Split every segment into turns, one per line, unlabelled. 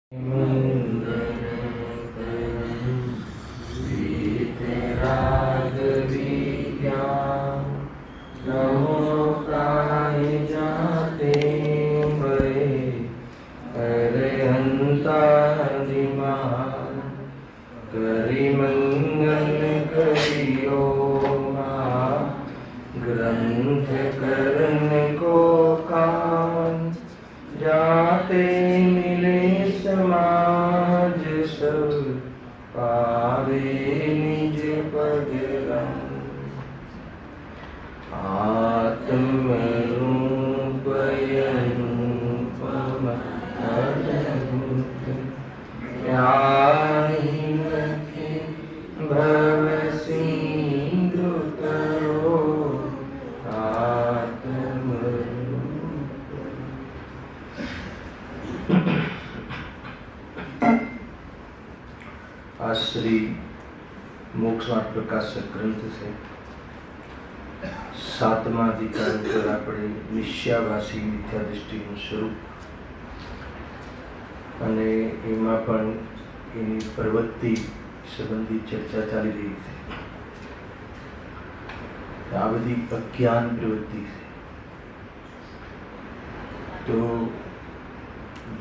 કરી મંગલ કરિયો ગ્રંથ કરન કો કાન જાતે મિલે સમાજ સબ પાવે નિજ પદ રંગ આત્મ રૂપયનુપમ અદભુત ભવ સિંધુ કરો આત્મ આ શ્રી મોક્ષમાર્ગ પ્રકાશક ગ્રંથ છે. 7મા અધિકાર ઉપર આપણે નિશ્ચયાભાસી મિથ્યા દૃષ્ટિનું સ્વરૂપ અને એમાં પણ એની પ્રવૃત્તિ સંબંધી ચર્ચા ચાલી રહી છે. આ બધી અજ્ઞાન પ્રવૃત્તિ છે. તો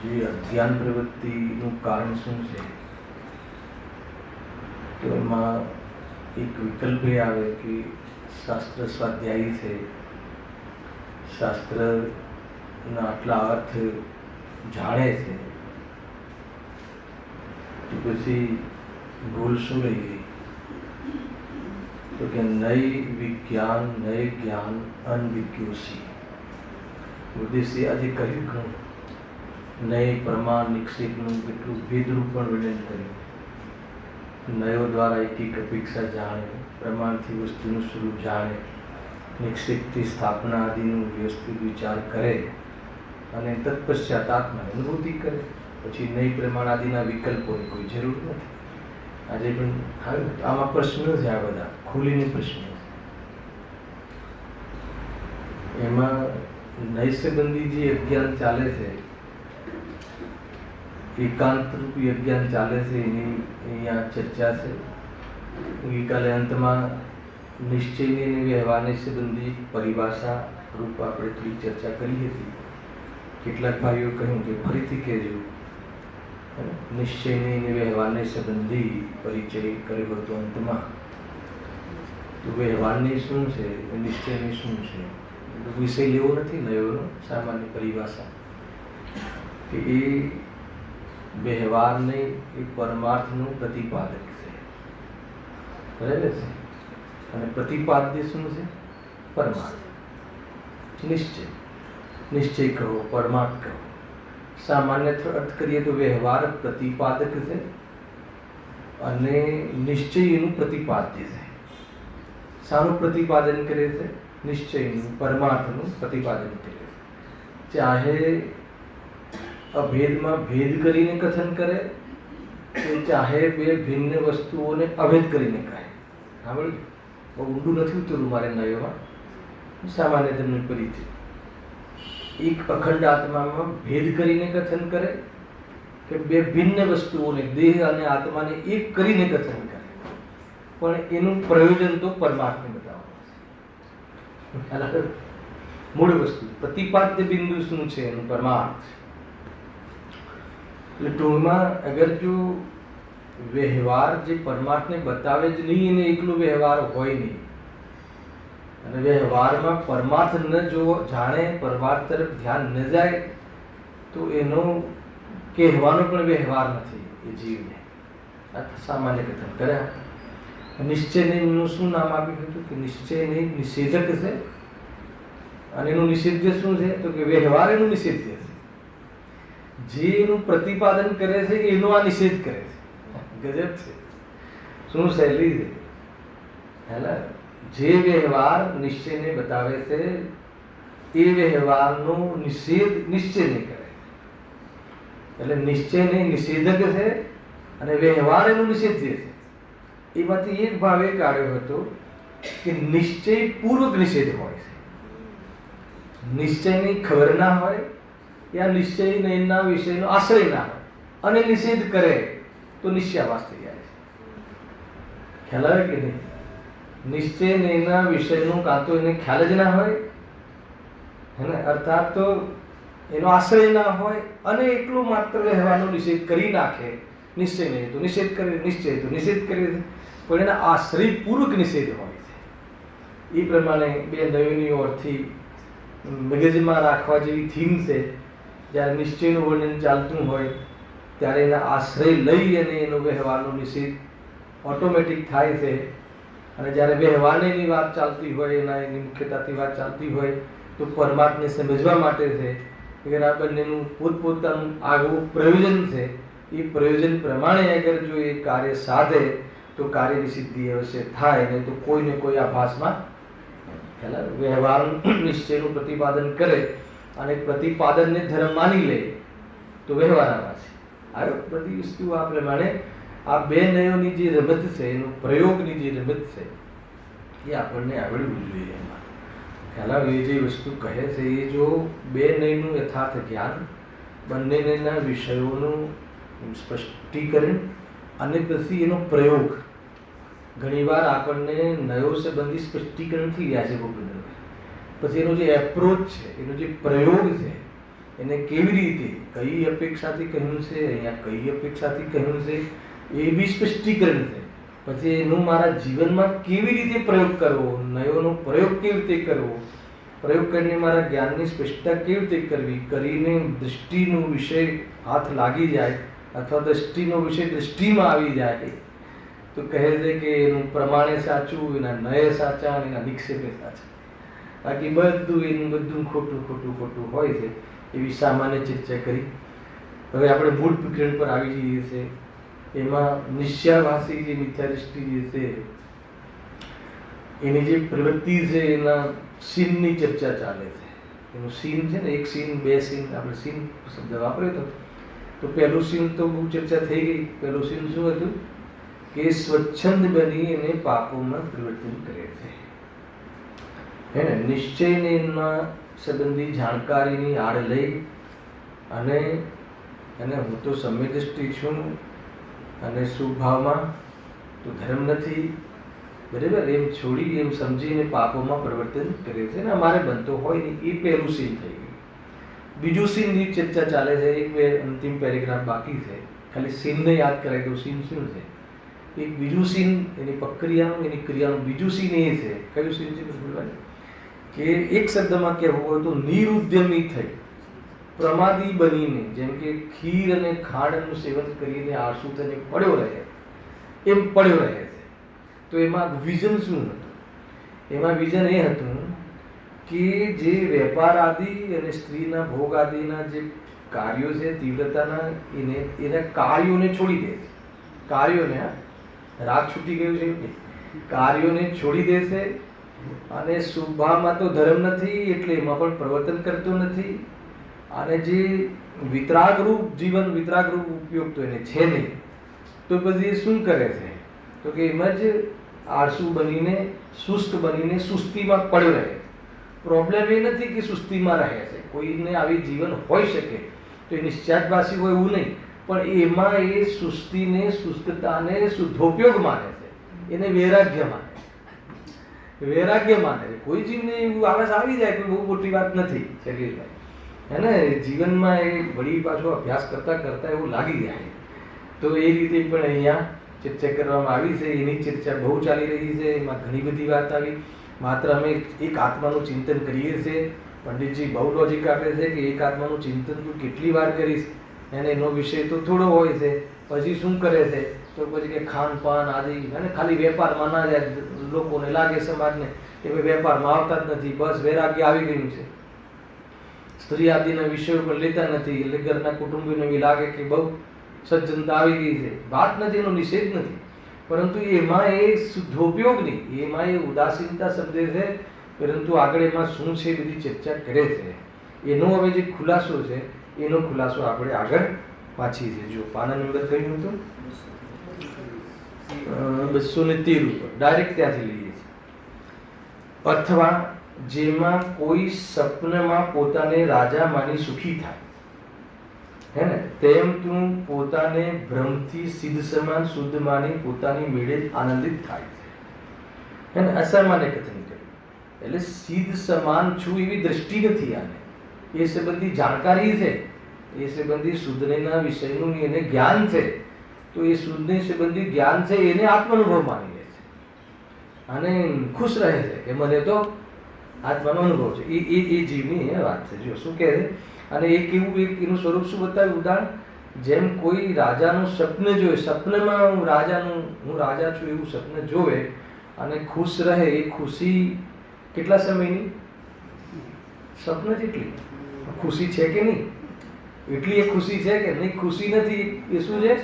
જે અજ્ઞાન પ્રવૃત્તિનું કારણ શું છે, તો એમાં એક વિકલ્પ એ આવે કે શાસ્ત્ર સ્વાધ્યાયી છે, શાસ્ત્રના આટલા અર્થ જાણે છે, તો પછી ભૂલ શું રહી ગઈ? તો કે નય વિજ્ઞાન નય જ્ઞાન અનવિજ્ઞોસી. ઉદ્દેશ્ય આજે કહ્યું ઘણું નય પ્રમાણ નિક્ષેપનું કેટલું ભેદરૂપ પણ વર્ણન કર્યું. નયો દ્વારા એક અપેક્ષા જાણે, પ્રમાણથી વસ્તુનું સ્વરૂપ જાણે, નિક્ષેપથી સ્થાપના આદિનું વ્યવસ્થિત વિચાર કરે અને તત્પશ્ચાત આત્માની અનુભૂતિ કરે. પછી નય પ્રમાણ આદિના વિકલ્પોની કોઈ જરૂર નથી. આજે પણ આમાં પ્રશ્નો છે, આ બધા ખુલીને પ્રશ્નો છે. એમાં નય સંબંધી જે અજ્ઞાન ચાલે છે, એકાંત રૂપી અજ્ઞાન ચાલે છે, એની અહીંયા ચર્ચા છે. ગઈકાલે અંતમાં નિશ્ચયની અને વ્યવહારની સંબંધી પરિભાષા રૂપ આપણે થોડી ચર્ચા કરી હતી. કેટલાક ભાઈઓ કહ્યું કે ફરીથી કહેજો. નિશ્ચયની અને વ્યવહારને સંબંધી પરિચય કર્યો હતો અંતમાં. તો વ્યવહારની શું છે, નિશ્ચયની શું છે, વિષય લેવો નથી નયોનો, સામાન્ય પરિભાષા કે એ વ્યવહારને એ પરમાર્થનું પ્રતિપાદક છે, બરાબર છે. અને પ્રતિપાદ્ય શું છે? પરમાર્થ. નિશ્ચય, નિશ્ચય કહો, પરમાર્થ કહો. સામાન્ય અર્થ કરીએ તો વ્યવહાર પ્રતિપાદક છે અને નિશ્ચય એનું પ્રતિપાદ્ય છે. શાનું પ્રતિપાદન કરે છે? નિશ્ચયનું, પરમાર્થનું પ્રતિપાદન કરે છે. ચાહે અભેદમાં ભેદ કરીને કથન કરે કે ચાહે બે ભિન્ન વસ્તુઓને અભેદ કરીને કહે. સાંભળ્યું? બહુ ઊંડું નથી ઉતરવું મારે નયોમાં, સામાન્ય તમને પરિચય. એક અખંડ આત્મામાં ભેદ કરીને કથન કરે કે બે ભિન્ન વસ્તુઓને, દેહ અને આત્માને એક કરીને કથન કરે, પણ એનું પ્રયોજન તો પરમાર્થને બતાવવાનું. મૂળ વસ્તુ પ્રતિપાદ્ય બિંદુ શું છે? એનું પરમાર્થ. એટલે ટૂંકમાં અગર જો વ્યવહાર જે પરમાર્થને બતાવે જ નહીં, એને એકલો વ્યવહાર હોય નહીં, અને વ્યવહારમાં પરમાર્થ ન જો જાણે, પરમાર્થ તરફ ધ્યાન ન જાય, તો એનો કહેવાનો પણ વ્યવહાર નથી એ જીવને. આ સામાન્ય કથન કર્યા. નિશ્ચયનું શું નામ આપ્યું હતું? કે નિશ્ચય નહીં નિષેધક છે, અને એનું નિષેધ્ય શું છે? તો કે વ્યવહાર એનું નિષેધ્ય છે. જે એનું પ્રતિપાદન કરે છે એનો આ નિષેધ કરે છે. ગજબ છે, શું શૈલી છે! હેલા, જે વ્યવહાર નિશ્ચયને બતાવે છે એ વ્યવહારનો નિષેધ નિશ્ચયને કરે. એટલે નિશ્ચયને નિષેધક છે અને વ્યવહાર એનું નિષેધ્ય છે. એમાંથી એક ભાવ એ કાઢ્યો હતો કે નિશ્ચય પૂર્વક નિષેધ હોય છે. નિશ્ચયની ખબર ના હોય, યા નિશ્ચય એના વિષયનો આશ્રય ના હોય, અને નિષેધ કરે તો નિશ્ચયાભાસ થઈ જાય છે. ખ્યાલ આવે કે નહીં? નિશ્ચય એના વિષયનું કાં તો એને ખ્યાલ જ ના હોય, હે ને, અર્થાત તો એનો આશ્રય ના હોય, અને એકલું માત્ર રહેવાનો નિષેધ કરી નાખે. નિશ્ચય નહીં તો નિષેધ કરે, નિશ્ચય તો નિષેધ કરે, પણ એના આશ્રયપૂર્વક નિષેધ હોય છે. એ પ્રમાણે બે નવીનીઓથી મગજમાં રાખવા જેવી થીમ છે. જ્યારે નિશ્ચયનું વર્ણન ચાલતું હોય ત્યારે એના આશ્રય લઈ અને એનો વ્યવહારનો નિષેધ ઓટોમેટિક થાય છે. અને જ્યારે વ્યવહારની વાત ચાલતી હોય, એની મુખ્યતાથી વાત ચાલતી હોય, તો પરમાત્માને સમજવા માટે છે કે આ બંનેનું પોતપોતાનું આગવું પ્રયોજન છે. એ પ્રયોજન પ્રમાણે અગર જો એ કાર્ય સાધે તો કાર્યની સિદ્ધિ અવશ્ય થાય, નહીં તો કોઈને કોઈ આભાસમાં વ્યવહાર નિશ્ચયનું પ્રતિપાદન કરે અને પ્રતિપાદનને ધર્મ માની લે તો વ્યવહારમાં છે. આ બધી વસ્તુ આ પ્રમાણે આ બે નયોની જે રમત છે, એનું પ્રયોગની જે રમત છે, એ આપણને આવડવું જોઈએ. એમાં ખ્યાલ આવે એ જે વસ્તુ કહે છે એ જો બે નયનું યથાર્થ જ્ઞાન, બંનેના વિષયોનું સ્પષ્ટીકરણ અને પછી એનો પ્રયોગ. ઘણીવાર આપણને નયો સંબંધી સ્પષ્ટીકરણ થઈ ગયા છે ભૂપેન્દ્ર, પછી એનો જે એપ્રોચ છે, એનો જે પ્રયોગ છે, એને કેવી રીતે, કઈ અપેક્ષાથી કહ્યું છે, અહીંયા કઈ અપેક્ષાથી કહ્યું છે, એ બી સ્પષ્ટીકરણ છે. પછી એનું મારા જીવનમાં કેવી રીતે પ્રયોગ કરવો, નયોનો પ્રયોગ કેવી રીતે કરવો, પ્રયોગ કરીને મારા જ્ઞાનની સ્પષ્ટતા કેવી રીતે કરવી, કરીને દૃષ્ટિનો વિષય હાથ લાગી જાય અથવા દૃષ્ટિનો વિષય દૃષ્ટિમાં આવી જાય તો કહે છે કે એનું પ્રમાણે સાચું, એના નય સાચા અને એના નિક્ષેપે સાચા. બાકી બધું ખોટું હોય છે. એવી સામાન્ય ચર્ચા કરી. હવે આપણે મૂળ પ્રકરણ પર આવી જઈએ છીએ. એમાં નિશ્ચયાભાસી જે મિથ્યાદૃષ્ટિ જે છે એની જે પ્રવૃત્તિ છે એના સીનની ચર્ચા ચાલે છે. એનું સીન છે ને, એક સીન, બે સીન, આપણે સીન શબ્દ વાપર્યો તો પહેલું સીન તો બહુ ચર્ચા થઈ ગઈ. પહેલું સીન શું હતું કે સ્વચ્છંદ બની એને પાપોમાં પરિવર્તન કરે છે, હે ને. નિશ્ચયને એમાં સંબંધી જાણકારીની આડ લઈ અને હું તો સમ્યદૃષ્ટિ છું અને સુભાવમાં તો ધર્મ નથી, બરાબર, એમ છોડી એમ સમજીને પાપોમાં પરિવર્તન કરે છે ને અમારે બનતો હોય નહીં. એ પહેલું સીન થઈ ગયું. બીજું સીનની ચર્ચા ચાલે છે. એક બે અંતિમ પેરેગ્રાફ બાકી છે, ખાલી સીનને યાદ કરાય તો સીન શું છે. એક બીજું સીન એની પ્રક્રિયાનું, એની ક્રિયાનું બીજું સીન એ છે. કયું સીન છે કે એક શબ્દમાં કહેવું હોય તો નિરુદ્યમી થઈ, પ્રમાદી બનીને, જેમ કે ખીર અને ખાંડનું સેવન કરીને આળસુ થઈને પડ્યો રહે એમ પડ્યો રહે છે. તો એમાં વિઝન શું હતું? એમાં વિઝન એ હતું કે જે વેપાર આદિ અને સ્ત્રીના ભોગ આદિના જે કાર્યો છે તીવ્રતાના, એના કાર્યોને છોડી દે છે. કાર્યોને, રાગ છૂટી ગયું છે, કાર્યોને છોડી દે છે. અને શુભામાં તો ધર્મ નથી એટલે એમાં પણ પ્રવર્તન કરતો નથી. અને જે વિતરાગરૂપ જીવન, વિતરાગરૂપ ઉપયોગ તો એને છે નહીં. તો પછી એ શું કરે છે તો કે એમાં જ આળસુ બનીને, સુસ્ત બનીને સુસ્તીમાં પડ્યો રહે છે. પ્રોબ્લેમ એ નથી કે સુસ્તીમાં રહે છે, કોઈને આવી જીવન હોઈ શકે તો એ નિશ્ચાતભાસી હોય એવું નહીં, પણ એમાં એ સુસ્તીને, સુસ્તતાને શુદ્ધોપયોગ માને છે, એને વૈરાગ્ય માને છે. વૈરાગ્ય માને છે. કોઈ જીવને એવું આળસ આવી જાય કોઈ બહુ મોટી વાત નથી શરીરમાં, હે ને. જીવનમાં એ વળી પાછો અભ્યાસ કરતાં કરતાં એવું લાગી જાય. તો એ રીતે પણ અહીંયા ચર્ચા કરવામાં આવી છે. એની ચર્ચા બહુ ચાલી રહી છે. એમાં ઘણી બધી વાત આવી. માત્ર અમે એક આત્માનું ચિંતન કરીએ છીએ. પંડિતજી બહુ લોજિક આપે છે કે એક આત્માનું ચિંતન તું કેટલી વાર કરીશ, અને એનો વિષય તો થોડો હોય છે. પછી શું કરે છે તો પછી કે ખાનપાન આદિ, અને ખાલી વેપારમાં ના જાય. લોકોને લાગે, સમાજને, કે ભાઈ વેપારમાં આવતા જ નથી, બસ વૈરાગ્ય આવી ગયું છે. સ્ત્રી આદિના વિષયો પણ લેતા નથી એટલે ઘરના કુટુંબીઓને એવી લાગે કે બહુ સજ્જનતા આવી ગઈ છે. વાત નથી, એનો નિષેધ નથી, પરંતુ એમાં એ શુદ્ધોપયોગ નહીં, એમાં એ ઉદાસીનતા શબ્દે છે. પરંતુ આગળ એમાં શું છે એ બધી ચર્ચા કરે છે. એનો હવે જે ખુલાસો છે એનો ખુલાસો આપણે આગળ વાંચીએ છીએ. જો પાના નંબર કયું હતું 213 ઉપર ડાયરેક્ટ ત્યાંથી લઈએ છીએ. અથવા જેમાં કોઈ સપનમાં પોતાને રાજા માની સુખી થાય, હે ને તેમ તું પોતાને ભ્રમથી સિદ્ધ સમાન શુદ્ધ માની પોતાની મેળે જ આનંદિત થાય છે, હે ને અસામાન્ય કથન કર્યું. એટલે સિદ્ધ સમાન છું એવી દ્રષ્ટિ નથી આને, એ સંબંધી જાણકારી છે, એ સંબંધી શુદ્ધના વિષયનું એને જ્ઞાન છે. તો એ શુદ્ધને સંબંધી જ્ઞાન છે એને આત્માનુભવ માની લે છે અને ખુશ રહે છે કે મને તો આત્માનો અનુભવ છે. એ જીવની એ વાત છે. જો શું કહે છે, અને એક એવું એનું સ્વરૂપ શું બતાવ્યું ઉદાહરણ, જેમ કોઈ રાજાનું સ્વપ્ન જોવે, સ્વપ્નમાં હું રાજા છું એવું સ્વપ્ન જોવે અને ખુશ રહે, એ ખુશી કેટલા સમયની? સ્વપ્ન જેટલી ખુશી છે કે નહીં? એટલી એ ખુશી છે કે નહીં? ખુશી નથી, એ શું છે?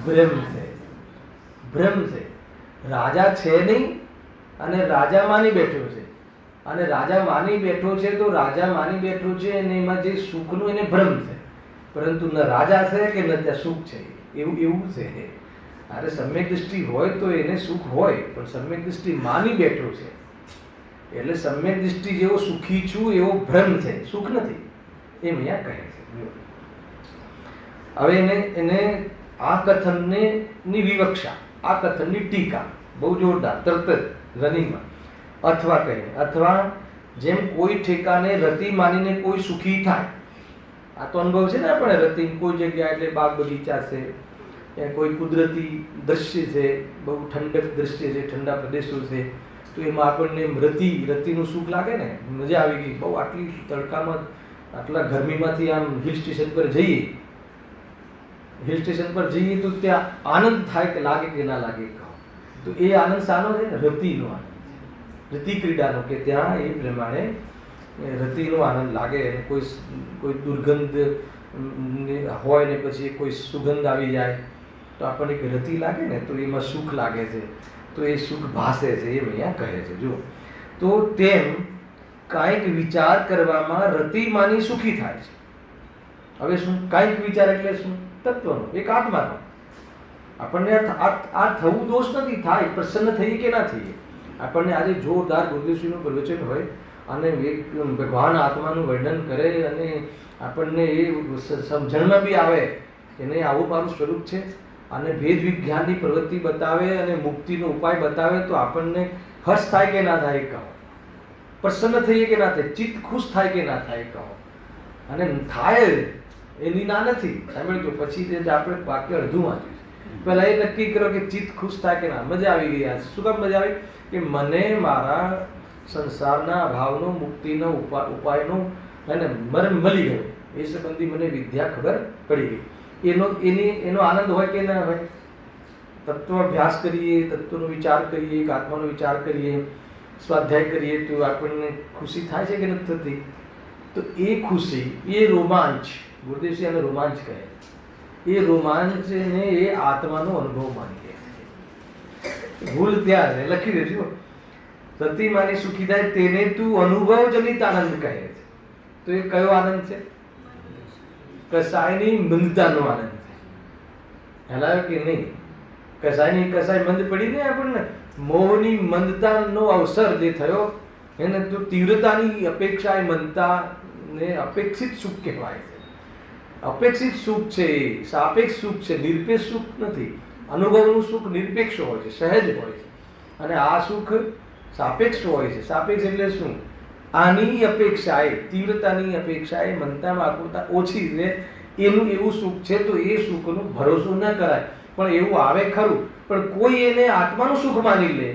ભ્રમ છે. ભ્રમ છે. રાજા છે નહીં અને રાજા માની બેઠો છે, અને રાજા માની બેઠો છે તો રાજા માની બેઠો છે અને એમાં જે સુખનું એને ભ્રમ છે, પરંતુ ન રાજા છે કે ન ત્યાં સુખ છે, એવું છે. અરે સમ્યક દૃષ્ટિ હોય તો એને સુખ હોય, પણ સમ્યક દૃષ્ટિ માની બેઠો છે એટલે સમ્યક દૃષ્ટિ જેવો સુખી છું એવો ભ્રમ છે, સુખ નથી, એમ અહીંયા કહે છે. હવે એને આ કથનની વિવક્ષા, આ કથનની ટીકા બહુ જોરદાર, તરત જ રનિંગમાં. અથવા કહીએ, અથવા જેમ કોઈ ઠેકાને રતિ માનીને કોઈ સુખી થાય. આ તો અનુભવ છે ને આપણે, રતિ કોઈ જગ્યા એટલે બાગ બગીચા છે, કોઈ કુદરતી દ્રશ્ય છે, બહુ ઠંડક દ્રશ્ય છે, ઠંડા પ્રદેશો છે, તો એમાં આપણને રતિનું સુખ લાગે ને, મજા આવી ગઈ બહુ. આટલી તડકામાં આટલા ગરમીમાંથી આમ હિલ સ્ટેશન પર જઈએ તો ત્યાં આનંદ થાય કે લાગે કે ના લાગે કહો. તો એ આનંદ શાનો છે? રતિનો આનંદ, રતિ ક્રીડાનો, કે ત્યાં એ પ્રમાણે રતિનો આનંદ લાગે. કોઈ દુર્ગંધ હોય ને પછી કોઈ સુગંધ આવી જાય તો આપણને એક રતિ લાગે ને, તો એમાં સુખ લાગે છે, તો એ સુખ ભાસે છે, એમ અહીંયા કહે છે. જો તો તેમ કાંઈક વિચાર કરવામાં રતિ માની સુખી થાય છે. હવે શું કાંઈક વિચાર એટલે શું? તત્વનો, એક આત્માનો. આપણને આ થવું દોષ નથી, થાય, પ્રસન્ન થઈએ કે ના થઈએ. આપણને આજે જોરદાર ગુરુદેવશ્રીનું પ્રવચન હોય અને ભગવાન આત્માનું વર્ણન કરે અને આપણને એ સમજણમાં બી આવે કે નહીં આવું મારું સ્વરૂપ છે, અને ભેદ વિજ્ઞાનની પ્રવૃત્તિ બતાવે અને મુક્તિનો ઉપાય બતાવે તો આપણને હર્ષ થાય કે ના થાય કહો, પ્રસન્ન થઈએ કે ના થાય, ચિત્ત ખુશ થાય કે ના થાય કહો. અને થાય એની ના નથી સાંભળજો, પછી જે આપણે વાક્ય અડધું વાંચ્યું પહેલાં એ નક્કી કરો કે ચિત્ત ખુશ થાય કે ના. મજા આવી ગઈ. શું કામ મજા આવી? કે મને મારા સંસારના અભાવનો, મુક્તિનો ઉપાયનો અને મળી ગયો, એ સંબંધી મને વિદ્યા ખબર પડી ગઈ. એનો આનંદ હોય કે ના હોય? તત્વ અભ્યાસ કરીએ, તત્વનો વિચાર કરીએ, એક આત્માનો વિચાર કરીએ, સ્વાધ્યાય કરીએ તો આપણને ખુશી થાય છે કે નથી થતી? તો એ ખુશી, એ રોમાંચ, ગુરુદેવજી આને રોમાંચ કહે, એ રોમાંચને એ આત્માનો અનુભવ માની લે છે. ભૂલ ત્યાં છે, લખી દેજો. રતિ માની સુખી થાય તેને તું અનુભવજનિત આનંદ કહે છે. તો એ કયો આનંદ છે? કસાયની મંદતાનો આનંદ છે. હેલાયો કે નહીં? કસાય મંદ પડી ને આપણને, મોહની મંદતાનો અવસર જે થયો એને તો તીવ્રતાની અપેક્ષા, એ મંદતા ને અપેક્ષિત સુખ કહેવાય છે. અપેક્ષિત સુખ છે, સાપેક્ષ સુખ છે, નિરપેક્ષ સુખ નથી. અનુભવનું સુખ નિરપેક્ષ હોય છે, સહેજ હોય છે, અને આ સુખ સાપેક્ષ હોય છે. સાપેક્ષ એટલે શું? આની અપેક્ષાએ, તીવ્રતાની અપેક્ષાએ, મનતામાં આકુરતા ઓછી છે, એનું એવું સુખ છે. તો એ સુખનો ભરોસો ન કરાય, પણ એવું આવે ખરું. પણ કોઈ એને આત્માનું સુખ માની લે,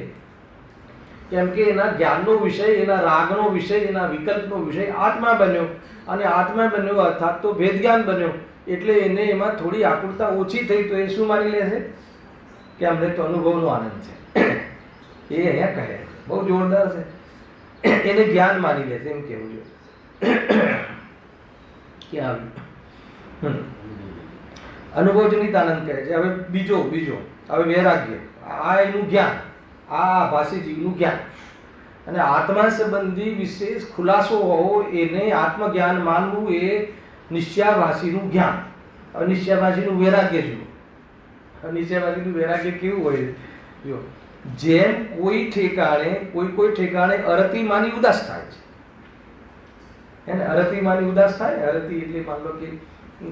કેમ કે એના જ્ઞાનનો વિષય, એના રાગનો વિષય, એના વિકલ્પનો વિષય આત્મા બન્યો, અને આત્મા બન્યો અર્થાત તો ભેદ જ્ઞાન બન્યો, એટલે એને એમાં થોડી આકુરતા ઓછી થઈ, તો એ શું માની લે છે? કે અમને તો અનુભવનો આનંદ છે. એ અહીંયા કહે, બહુ જોરદાર છે. એને જ્ઞાન માની લે છે, એમ કેવું છે. ક્યાં અનુભવજનિત આનંદ કહે છે. હવે બીજો હવે વૈરાગ્ય, આ એનું જ્ઞાન, આ ભાષી જીવનું જ્ઞાન, અને આત્મા સંબંધી વિશેષ ખુલાસો હોવો, એને આત્મજ્ઞાન માનવું, એ નિશ્ચયાભાષીનું જ્ઞાન. હવે નિશ્ચયાભાષીનું વૈરાગ્ય જુઓ. નિશ્ચયાભાષીનું વૈરાગ્ય કેવું હોય? જો જેમ કોઈ ઠેકાણે અરતિમાની ઉદાસ થાય છે. એને અરતિમાની ઉદાસ થાય. અરતિ એટલે માન લો કે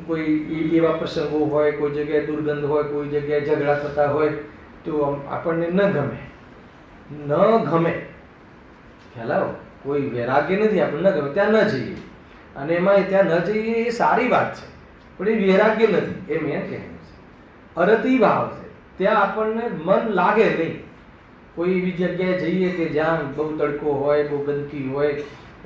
કોઈ એવા પ્રસંગો હોય, કોઈ જગ્યાએ દુર્ગંધ હોય, કોઈ જગ્યાએ ઝઘડા થતા હોય તો આપણને ન ગમે. ખ્યાલ આવ્યો? કોઈ વૈરાગ્ય નથી, આપણને ન ગમે ત્યાં ન જઈએ, અને એમાં ત્યાં ન જઈએ એ સારી વાત છે, પણ એ વૈરાગ્ય નથી, એમ કહેવું છે. અરતિ ભાવ છે, ત્યાં આપણને મન લાગે નહીં. કોઈ એવી જગ્યાએ જઈએ કે જ્યાં બહુ તડકો હોય, બહુ ગંદકી હોય,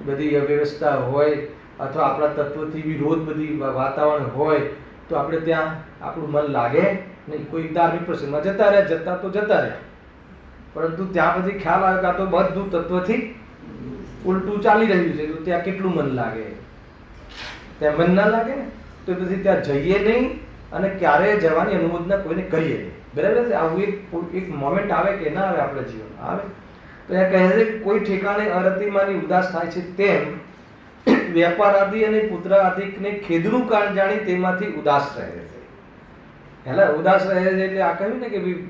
બધી અવ્યવસ્થા હોય, અથવા આપણા તત્વથી વિરોધ બધી વાતાવરણ હોય, તો આપણે ત્યાં આપણું મન લાગે નહીં. કોઈ ધાર્મિક પ્રસંગમાં જતા રહ્યા, પરંતુ ત્યાં પછી ખ્યાલ આવે કે આ તો બધું તત્વથી ઉલટું ચાલી રહ્યું છે, તો ત્યાં કેટલું મન લાગે? ત્યાં મન ના લાગે ને, તો પછી ત્યાં જઈએ નહીં, અને ક્યારેય જવાની અનુમોદના કોઈને કરીએ નહીં. બરાબર છે? આવું એક મોમેન્ટ આવે કે ના આવે આપણા જીવનમાં? આવે. તો એ કહે છે કે કોઈ ઠેકાણે અરતિમાંની ઉદાસ થાય છે, તેમ વેપાર આદિ અને પુત્ર આદિને ખેદનું કારણ જાણી તેમાંથી ઉદાસ રહે છે. હેલા, ઉદાસ રહે છે એટલે આ કહ્યું ને કે ભાઈ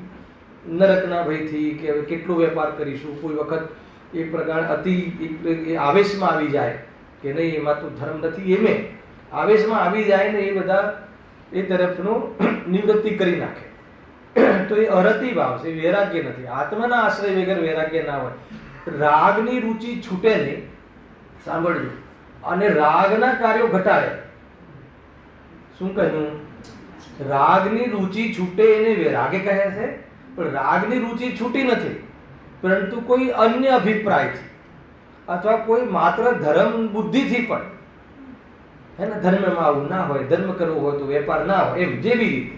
નરકના ભયથી, કે હવે કેટલો વેપાર કરીશું. કોઈ વખત એક પ્રકાર અતિ આવેશમાં આવી જાય કે નહીં, એમાં તો ધર્મ નથી, એમે આવેશમાં આવી જાય ને એ બધા એ તરફનું નિવૃત્તિ કરી નાખે, તો એ અરતિ ભાવ છે, વૈરાગ્ય નથી. આત્માના આશ્રય વગર વૈરાગ્ય ના હોય. રાગની રુચિ છૂટે નહીં, સાંભળજો, અને રાગના કાર્યો ઘટાડે. શું કહ્યું? રાગની રુચિ છૂટે એને વૈરાગ્ય કહે છે, પણ રાગની રુચિ છૂટી નથી, પરંતુ કોઈ અન્ય અભિપ્રાયથી અથવા કોઈ માત્ર ધર્મ બુદ્ધિથી પણ, હે ને, ધર્મમાં આવું ના હોય, ધર્મ કરવો હોય તો વેપાર ના હોય, એમ જેવી રીતે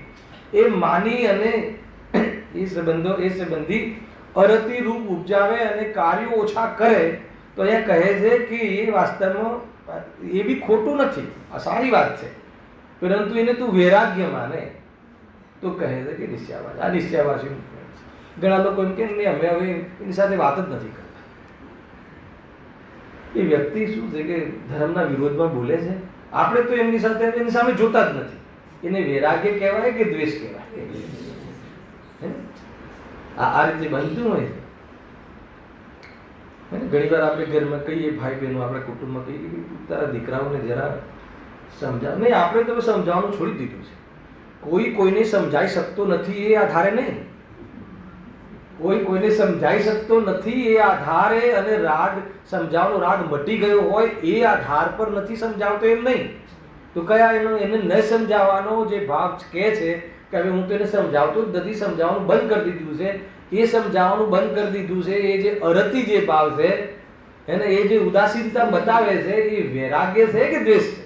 એ માની અને એ સંબંધી અરતિ રૂપ ઉપજાવે અને કાર્યો ઓછા કરે, તો એ કહે છે કે એ વાસ્તવમાં એ બી ખોટું નથી, આ સારી વાત છે, પરંતુ એને તું વૈરાગ્ય માને તો કહે છે કે નિશ્ચયવાદ. આ નિશ્ચયવાદ ઘણા લોકો એમ કે નહીં, અમે હવે એની સાથે વાત જ નથી કરતા. એ વ્યક્તિ શું છે કે ધર્મના વિરોધમાં બોલે છે, આપણે તો એમની સાથે એની સામે જોતા જ નથી. એને વૈરાગ્ય કહેવાય કે દ્વેષ કહેવાય? આ રીતે બનતું હોય છે. ઘણી વાર આપણે ઘરમાં કહીએ, ભાઈ બહેનો આપણા કુટુંબમાં કહીએ કે તારા દીકરાઓને જરા સમજાવ. નહીં, આપણે તો સમજાવવાનું છોડી દીધું છે. કોઈ કોઈને સમજાઈ શકતો નથી એ આધારે નહીં, કોઈ કોઈને સમજાઈ શકતો નથી એ આધારે, અને રાગ સમજાવવાનો રાગ મટી ગયો હોય એ આધાર પર નથી સમજાવતો એમ નહીં. તો કયા એને ન સમજાવવાનો જે ભાવ કહે છે કે હવે હું તો એને સમજાવતો જ નથી, સમજાવવાનું બંધ કરી દીધું છે, એ સમજાવવાનું બંધ કરી દીધું છે, એ જે અરતિ જે ભાવ છે એને, એ જે ઉદાસીનતા બતાવે છે, એ વૈરાગ્ય છે કે દ્વેષ છે?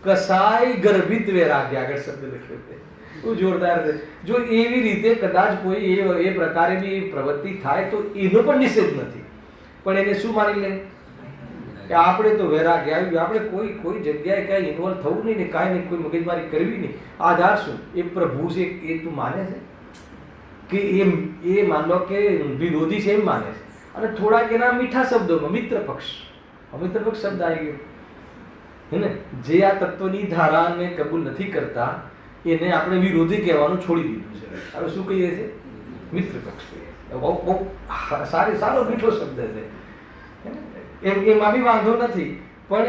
કસાય ગર્ભિત વૈરાગ્ય આગળ શબ્દ લખ્યો છે, બહુ જોરદાર છે. જો એવી રીતે કદાચ કોઈ એ પ્રકારે બી પ્રવૃત્તિ થાય તો એનો પણ નિષેધ નથી, પણ એને શું માની લે કે આપણે તો વૈરાગ્ય આવ્યું, આપણે કોઈ જગ્યાએ કાંઈ ઇન્વોલ્વ થવું નહીં ને કાંઈ નહીં, કોઈ મગજમારી કરવી નહીં. આધાર શું? એ પ્રભુ છે એ તું માને છે કે એ માન લો કે વિરોધી છે એમ માને છે, અને થોડાક એના મીઠા શબ્દોમાં મિત્ર પક્ષ શબ્દ આવી ગયો હે ને, જે આ તત્વની ધારાને કબૂલ નથી કરતા એને આપણે વિરોધી કહેવાનું છોડી દીધું છે. હવે શું કહીએ છીએ? મિત્ર પક્ષ કહીએ. બહુ સારો મીઠો શબ્દ છે, એમાં બી વાંધો નથી, પણ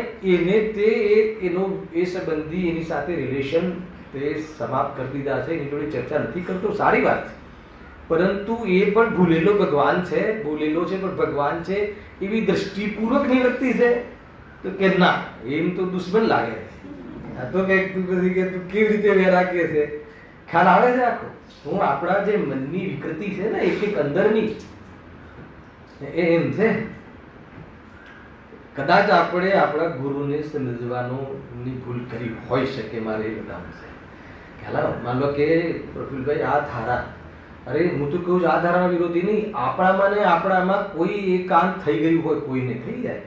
એનો એ સંબંધી એની સાથે રિલેશન તે સમાપ્ત કરી દીધા છે, એની જોડે ચર્ચા નથી કરતો, સારી વાત છે. પરંતુ એ પણ ભૂલેલો ભગવાન છે, પણ ભગવાન છે એવી દ્રષ્ટિપૂર્વક નિવૃત્તિ છે, તો કે ના, એમ તો દુશ્મન લાગે. આ તો કે તું કેવી રીતે વૈરાગ્ય છે? ખ્યાલ આવે છે આખો? હું આપણા જે મનની વિકૃતિ છે ને, એક અંદરની, એમ છે. કદાચ આપણે આપણા ગુરુને સમજવાની ભૂલ કરી હોઈ શકે, મારે એ બતાવવું છે. ખ્યાલ આવે? માન લો કે પ્રફુલભાઈ આ ધારા, અરે હું તો કહું છું આ ધારાના વિરોધી નહીં, આપણામાં કોઈ એકાંત થઈ ગયું હોય, કોઈને થઈ જાય,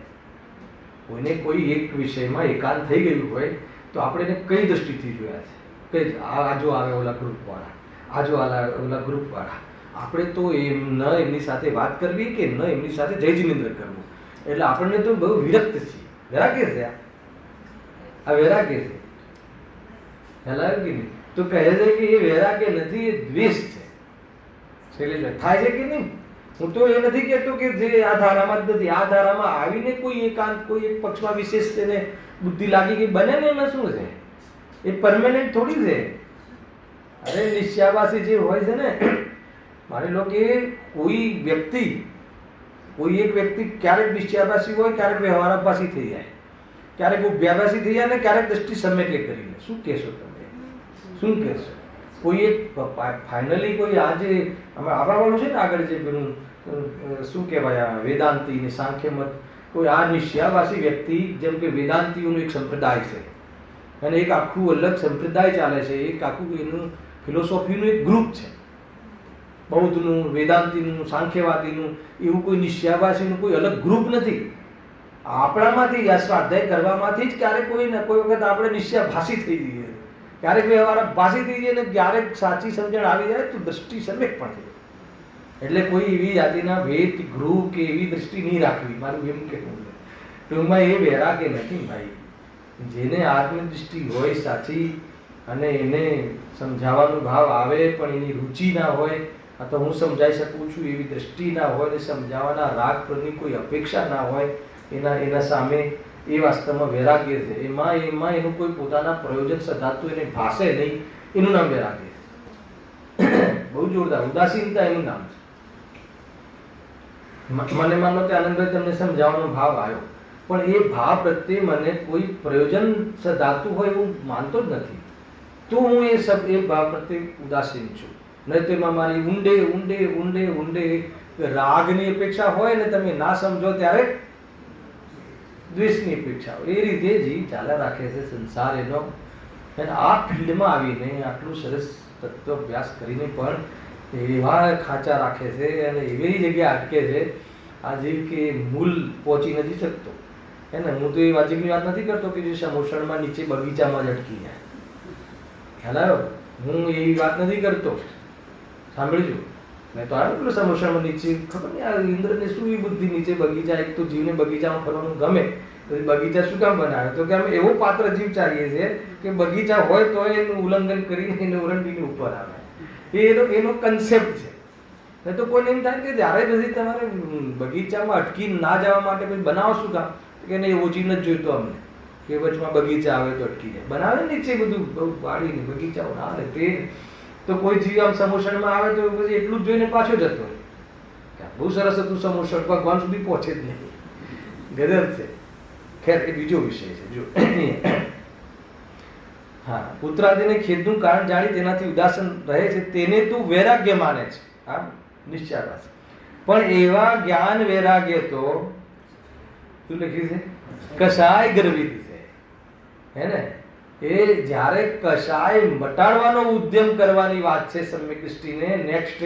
કોઈને કોઈ એક વિષયમાં એકાંત થઈ ગયું હોય, તો આપણે એને કઈ દ્રષ્ટિથી જોયા છે કે આ જો આવે ઓલા ગ્રુપવાળા, આ જો ઓલા ગ્રુપવાળા, આપણે તો એમની સાથે વાત કરવી કે ન એમની સાથે જય જિનેન્દ્ર કરવું, એટલે આપણને તો બહુ વિરક્ત છીએ. વૈરાગ્ય છે, આ વૈરાગ્ય છે. ખ્યાલ કે નહીં? તો કહે છે કે એ વૈરાગ્ય નથી, એ દ્વેષ છે. થાય છે કે નહીં? હું તો એ નથી કહેતો કે જે આ ધારામાં જ નથી, આ ધારામાં આવીને કોઈ એકાંત, કોઈ એક પક્ષમાં વિશેષ એને બુદ્ધિ લાગી ગઈ બને ને, એમાં શું છે? એ પરમેનન્ટ થોડી છે. અરે નિશ્ચયાવાસી જે હોય છે ને, માની લો કે કોઈ એક વ્યક્તિ ક્યારેક નિશ્ચયાવાસી હોય, ક્યારેક વ્યવહારાભાસી થઈ જાય, ક્યારેક ઉભ્યાભાસી થઈ જાય ને ક્યારેક દ્રષ્ટિ સમ્યકે કરી લે. શું કહેશો તમે? શું કહેશો? કોઈ એક ફાઇનલી કોઈ આજે અમે આવવાવાળું છે ને આગળ જે પેલું શું કહેવાય વેદાંતિ ને સાંખ્ય મત, કોઈ આ નિશ્ચયાવાસી વ્યક્તિ, જેમ કે વેદાંતિઓનું એક સંપ્રદાય છે અને એક આખું અલગ સંપ્રદાય ચાલે છે, એક આખું એનું ફિલોસોફીનું એક ગ્રુપ છે, બૌદ્ધનું, વેદાંતિનું, સાંખ્યવાદીનું, એવું કોઈ નિશ્ચયાવાસીનું કોઈ અલગ ગ્રુપ નથી. આપણામાંથી આ સ્વાધ્યાય કરવામાંથી જ ક્યારેક કોઈ વખત આપણે નિશ્ચયાભાસી થઈ જઈએ, ક્યારેક વ્યવહારાભાસી થઈ જઈએ ને ક્યારેક સાચી સમજણ આવી જાય તો દ્રષ્ટિ સમ્યક પણ થઈ જાય. એટલે કોઈ એવી જાતિના ભેદ ગૃહ કે એવી દ્રષ્ટિ નહીં રાખવી, મારું એમ કહેવું છે. ટૂંકમાં એ વૈરાગ્ય નથી ભાઈ. જેને આત્મદૃષ્ટિ હોય સાચી અને એને સમજાવવાનો ભાવ આવે પણ એની રુચિ ના હોય, આ તો હું સમજાઈ શકું છું એવી દ્રષ્ટિ ના હોય ને સમજાવવાના રાગ પરની કોઈ અપેક્ષા ના હોય, એના સામે એ વાસ્તવમાં વૈરાગ્ય છે. એમાં એનું કોઈ પોતાના પ્રયોજન સધાતું એને ભાષે નહીં, એનું નામ વૈરાગ્ય છે. બહુ જોરદાર. ઉદાસીનતા એનું નામ છે. મને માનો કે આનંદભાઈ તમને સમજાવવાનો ભાવ આવ્યો, પણ એ ભાવ પ્રત્યે મને કોઈ પ્રયોજન સધાતું હોય એવું માનતો જ નથી, તો હું એ ભાવ પ્રત્યે ઉદાસીન છું. નહીં તો એમાં મારી ઊંડે ઊંડે ઊંડે ઊંડે રાગની અપેક્ષા હોય ને તમે ના સમજો ત્યારે દ્વેષની અપેક્ષા હોય. એ રીતે જીવ ચાલ્યા રાખે છે સંસાર એનો. અને આ ફિલ્ડમાં આવીને આટલું સરસ તત્વ અભ્યાસ કરીને પણ એવા ખાંચા રાખે છે અને એવી જગ્યાએ અટકે છે આ જીવ કે મૂળ પહોંચી નથી શકતો. હે ને, હું તો એ વાજિબની વાત નથી કરતો કે જે સમોસણમાં નીચે બગીચામાં જ અટકી જાય. ખ્યાલ આવ્યો? હું એવી વાત નથી કરતો. સાંભળજો. મેં તો આવ્યો પેલો સમોસણમાં નીચે, ખબર નહીં આ ઇન્દ્રને શું એ બુદ્ધિ, નીચે બગીચા, એક તો જીવને બગીચામાં ફરવાનું ગમે, તો બગીચા શું કામ બનાવે? તો કે અમે એવો પાત્ર જીવ ચાહીએ છીએ કે બગીચા હોય તો એનું ઉલ્લંઘન કરીને એને ઓરંડીને ઉપર આવે. એનો કન્સેપ્ટ છે. નહીં તો કોઈને એમ થાય કે જ્યારે બધી તમારે બગીચામાં અટકી ના જવા માટે પછી બનાવો શું કામ? કે નહીં, ઓછી નથી જોઈતો અમને કે વચમાં બગીચા આવે તો અટકી જાય. બનાવે નીચે બધું બહુ વાડીને બગીચાઓ ના આવે તે. તો કોઈ જીવ આમ સમોસણમાં આવે તો પછી એટલું જ જોઈને પાછો જતો હોય. બહુ સરસ હતું સમોસણ, ભગવાન સુધી પહોંચે જ નહીં. ગજબ છે. ખેર, એ બીજો વિષય છે. જો હા, પુત્રાદિને ખેદનું કારણ જાણી તેનાથી ઉદાસન રહે છે તેને તું વૈરાગ્ય માને છે. હા, નિશ્ચયાવાસી. પણ એવા જ્ઞાન વૈરાગ્ય તો શું લખ્યું છે? કશાય ગર્વિત છે. હે ને? એ જ્યારે કશાય મટાડવાનો ઉદ્યમ કરવાની વાત છે સમ્યક દૃષ્ટિને, નેક્સ્ટ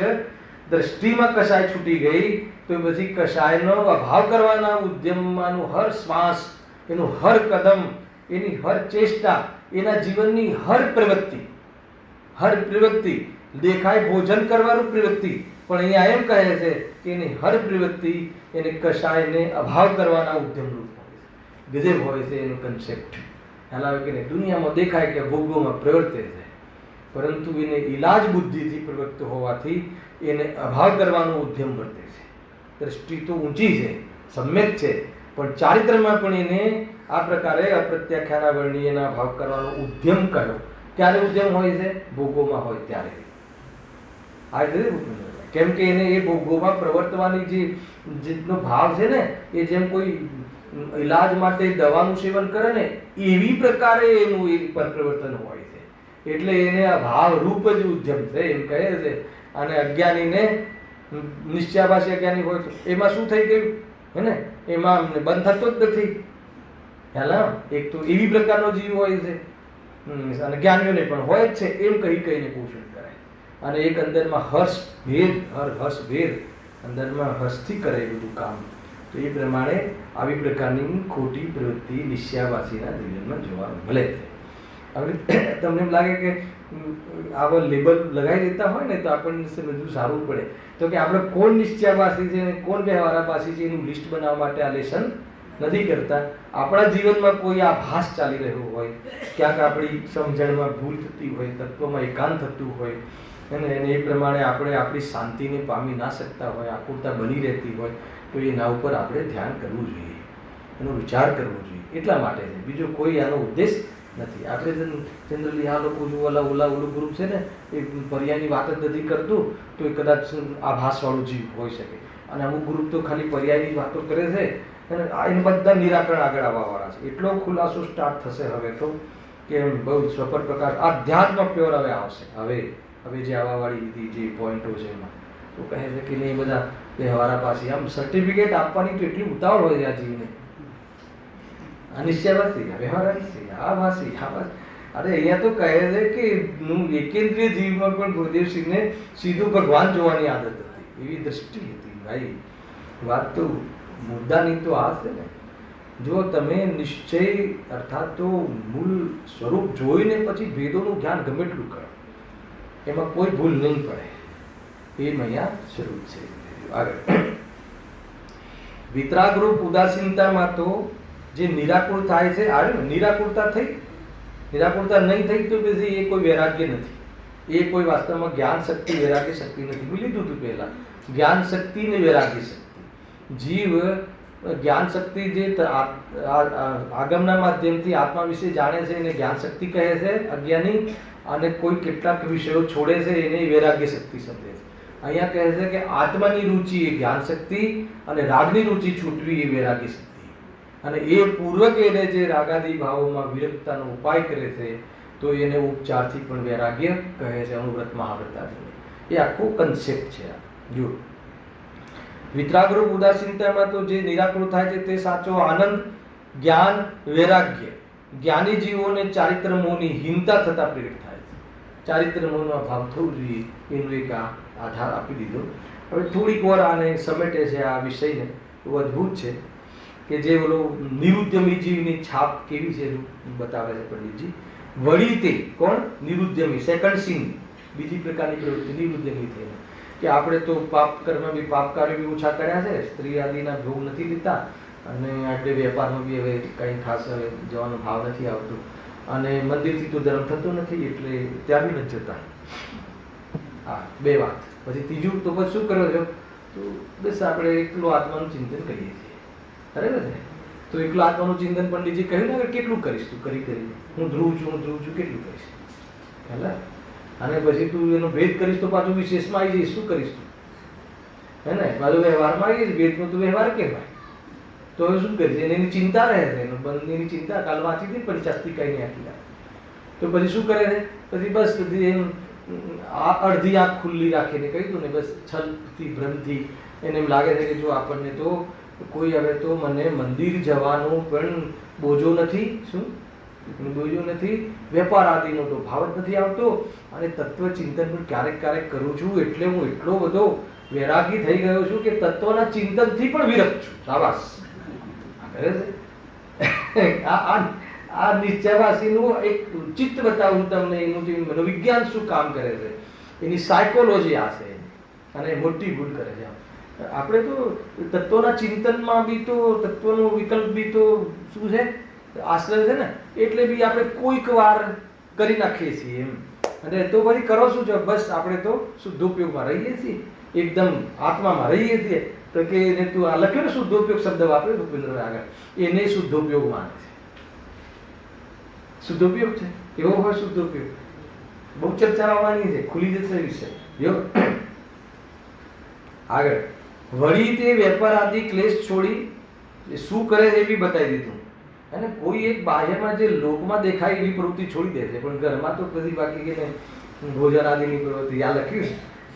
દ્રષ્ટિમાં કશાય છૂટી ગઈ તો પછી કશાયનો અભાવ કરવાના ઉદ્યમમાંનું હર શ્વાસ, એનું હર કદમ, એની હર ચેષ્ટા, એના જીવનની હર પ્રવૃત્તિ દેખાય ભોજન કરવાનું પ્રવૃત્તિ, પણ અહીંયા એમ કહે છે કે એની હર પ્રવૃત્તિ એને કશાયને અભાવ કરવાના ઉદ્યમરૂપ હોય છે. ગજબ હોય છે એનો કન્સેપ્ટ. ખ્યાલ આવે કે નહીં? દુનિયામાં દેખાય કે ભોગોમાં પ્રવર્તે છે, પરંતુ એને ઇલાજ બુદ્ધિથી પ્રવૃત્ત હોવાથી એને અભાવ કરવાનો ઉદ્યમ વર્તે છે. દ્રષ્ટિ તો ઊંચી છે, સમ્યક છે, પણ ચારિત્રમાં પણ એને આ પ્રકારે અપ્રત્યાખ્યાના વર્ણિયના ભાવ કરવાનો ઉદ્યમ કર્યો. ક્યારે ઉદ્યમ હોય છે? ભોગોમાં હોય ત્યારે. આ કેમ કે એને એ ભોગોમાં પ્રવર્તવાની જેટલો ભાવ છે ને, એ જેમ કોઈ ઈલાજ માટે દવાનું સેવન કરે ને એવી પ્રકારે એનું એ પર પ્રવર્તન હોય છે. એટલે એને આ ભાવ રૂપ જ ઉદ્યમ છે એમ કહે છે. અને અજ્ઞાનીને નિશ્ચયાવાસી અજ્ઞાની હોય તો એમાં શું થઈ ગયું? હે ને, એમાં બંધ થતો જ નથી. ખ્યાલ આવે? એક તો એવી પ્રકારનો જીવ હોય છે અને જ્ઞાનીઓને પણ હોય જ છે એમ કહીને પોષણ કરાય. અને એક અંદરમાં હર્ષ ભેદ અંદરમાં હર્ષથી કરે બધું કામ. તો એ પ્રમાણે આવી પ્રકારની ખોટી પ્રવૃત્તિ નિશ્ચયાવાસીના જીવનમાં જોવા મળે છે. હવે તમને એમ લાગે કે આવો લેબલ લગાવી દેતા હોય ને તો આપણને બધું સારું પડે. તો કે આપણે કોણ નિશ્ચયાવાસી છે અને કોણ વ્યવહારાભાસી છે એનું લિસ્ટ બનાવવા માટે આ લેસન નથી કરતા. આપણા જીવનમાં કોઈ આભાસ ચાલી રહ્યો હોય, ક્યાંક આપણી સમજણમાં ભૂલ થતી હોય, તત્વમાં એકાંત થતું હોય અને એ પ્રમાણે આપણે આપણી શાંતિને પામી ના શકતા હોય, આકુરતા બની રહેતી હોય, તો એના ઉપર આપણે ધ્યાન કરવું જોઈએ, એનો વિચાર કરવો જોઈએ. એટલા માટે છે, બીજો કોઈ આનો ઉદ્દેશ નથી. આપણે જનરલી આ લોકો જો ઓલું ગ્રુપ છે ને એ પર્યાયની વાત જ નથી કરતું, તો એ કદાચ આભાસવાળું જીવ હોઈ શકે. અને અમુક ગ્રુપ તો ખાલી પર્યાયની વાતો કરે છે અને એને બધા નિરાકરણ આગળ આવવાવાળા છે. એટલો ખુલાસો સ્ટાર્ટ થશે હવે તો કે બહુ સ્વપર પ્રકાશ અધ્યાત્મ પ્યોર હવે આવશે. હવે જે આવવાવાળી જે પોઈન્ટો છે એમાં તો કહે છે કે નહીં, બધા વ્યવહારા પાસે આમ સર્ટિફિકેટ આપવાની તો એટલી ઉતાવળ હોય છે આ જીવને. અનિશ્ચયવાસી, વ્યવહારાસી, આ ભાષી, આ ભાષી. અરે અહીંયા તો કહે છે કે એકેન્દ્રીય જીવમાં પણ ગુરુદેવસિંહને સીધું ભગવાન જોવાની આદત હતી, એવી દ્રષ્ટિ હતી. ભાઈ વાત તો મુદ્દાની તો આ છે ને, જો તમે નિશ્ચય અર્થાત તો મૂળ સ્વરૂપ જોઈને પછી ભેદોનું જ્ઞાન ગમે એટલું કરો, એમાં કોઈ ભૂલ નહીં પડે. એ અહીંયા સ્વરૂપ છે. આગળ વિતરાગરૂપ ઉદાસીનતામાં તો જે નિરાકુળ થાય છે, આવે ને નિરાકુળતા થઈ, નિરાકુળતા નહીં થઈ તો પછી એ કોઈ વૈરાગ્ય નથી. એ કોઈ વાસ્તવમાં જ્ઞાન શક્તિ વૈરાગ્ય શક્તિ નથી. મેં લીધું હતું પહેલાં, જ્ઞાન શક્તિ ને વૈરાગ્ય શક્તિ. જીવ જ્ઞાન શક્તિ જે આગમના માધ્યમથી આત્મા વિશે જાણે છે એને જ્ઞાન શક્તિ કહે છે અજ્ઞાની, અને કોઈ કેટલાક વિષયો છોડે છે એને વૈરાગ્ય શક્તિ સમજે છે. અહીંયા કહે છે કે આત્માની રુચિ એ જ્ઞાન શક્તિ અને રાગની રુચિ છૂટવી એ વૈરાગ્ય શક્તિ. અને એ પૂર્વક એને જે રાગાદી ભાવોમાં વિરક્તતાનો ઉપાય કરે છે તો એને ઉપચારથી પણ વૈરાગ્ય કહે છે, અનુવ્રત મહાવ્રતાથી. એ આખો કન્સેપ્ટ છે. જો વિતરાગરૂપ ઉદાસીનતામાં તો જે નિરાકૃત થાય છે તે સાચો આનંદ, જ્ઞાન, વૈરાગ્ય જ્ઞાની જીવોને ચારિત્ર મોહની હીનતા થતા પ્રેરિત થાય છે. ચારિત્ર મોહનો અભાવ થવું જોઈએ એનો એક આધાર આપી દીધો. હવે થોડીક વાર આને સમેટે છે આ વિષયને, બહુ અદ્ભુત છે કે જે ઓલો નિરુદ્યમી જીવની છાપ કેવી છે બતાવે છે પંડિતજી. વળી તે કોણ? નિરુદ્યમી, સેકન્ડ સીન, બીજી પ્રકારની પ્રવૃત્તિ નિરુદ્યમી થઈને કે આપણે તો પાપ કર્મ બી પાપ કાર્ય બી ઓછા કર્યા છે, સ્ત્રી આદિના ભોગ નથી લીધા, અને આપણે વેપારમાં બી હવે કંઈ ખાસ હવે જવાનો ભાવ નથી આવતો, અને મંદિરથી તો ધર્મ થતો નથી એટલે ત્યાં બી નથી જતા. હા, બે વાત. પછી ત્રીજું તો પછી શું કરો છો? તો બસ આપણે એકલો આત્માનું ચિંતન કરીએ છીએ. બરાબર છે? તો એકલો આત્માનું ચિંતન પંડિતજી કહ્યું ને, કેટલું કરીશ તું કરી કરીને? હું ધ્રુવ છું કેટલું કરીશ? હેલા, અને પછી તું એનો ભેદ કરીશ તો પાછું વિશેષમાં આવી જઈશ. શું કરીશ તું? હે ને, પાછું વ્યવહારમાં આવી જઈશ. ભેદનો તો વ્યવહાર કહેવાય. તો હવે શું કરીશ? એની ચિંતા રહે છે, બંધની ચિંતા. કાલ વાંચી હતી પંચાસ્તી કઈ નહીં આખી. તો પછી શું કરે છે? પછી બસ બધી એમ અડધી આંખ ખુલ્લી રાખીને કહ્યું ને, બસ છલથી ભ્રમથી એને એમ લાગે છે કે જો આપણને તો કોઈ હવે તો મને મંદિર જવાનો પણ બોજો નથી. શું બોજો નથી? વેપાર આદિનો તો ભાવ જ નથી આવતો, અને તત્વચિંતન પણ ક્યારેક ક્યારેક કરું છું, એટલે હું એટલો બધો વૈરાગી થઈ ગયો છું કે તત્વના ચિંતનથી પણ વિરક્ત છું. શાબાશ. આ નિશ્ચયવાસીનું એક ચિત્ત બતાવું તમને, એનું જે મનોવિજ્ઞાન શું કામ કરે છે, એની સાયકોલોજી આ છે, અને મોટી ભૂલ કરે છે. આપણે તો તત્વના ચિંતનમાં બી તો તત્વનો વિકલ્પ બી તો શું છે, આશ્રય છે ને, એટલે બી આપણે કોઈક વાર કરી નાખીએ છીએ એમ. અને તો પછી કરો શું છે? બસ આપણે તો શુદ્ધોપયોગમાં રહીએ છીએ, એકદમ આત્મામાં રહીએ છીએ. તો કે એને તું આ લખ્યો ને શુદ્ધોપયોગ શબ્દ વાપર્યો ભૂપેન્દ્ર આગળ, એને શુદ્ધોપયોગ માને છે. શુદ્ધોપયોગ છે એવો હોય શુદ્ધોપયોગ. બહુ ચર્ચા આવવાની છે, ખુલી જશે વિષય. જો આગળ વળી તે વેપાર આદિ ક્લેશ છોડી શું કરે છે એ બી બતાવી દીધું. અને કોઈ એક બાહ્યમાં જે લોકમાં દેખાય એવી પ્રવૃત્તિ છોડી દે છે, પણ ઘરમાં તો બધી બાકી કે ભોજન આદિની પ્રવૃત્તિ આ લખ્યું છે,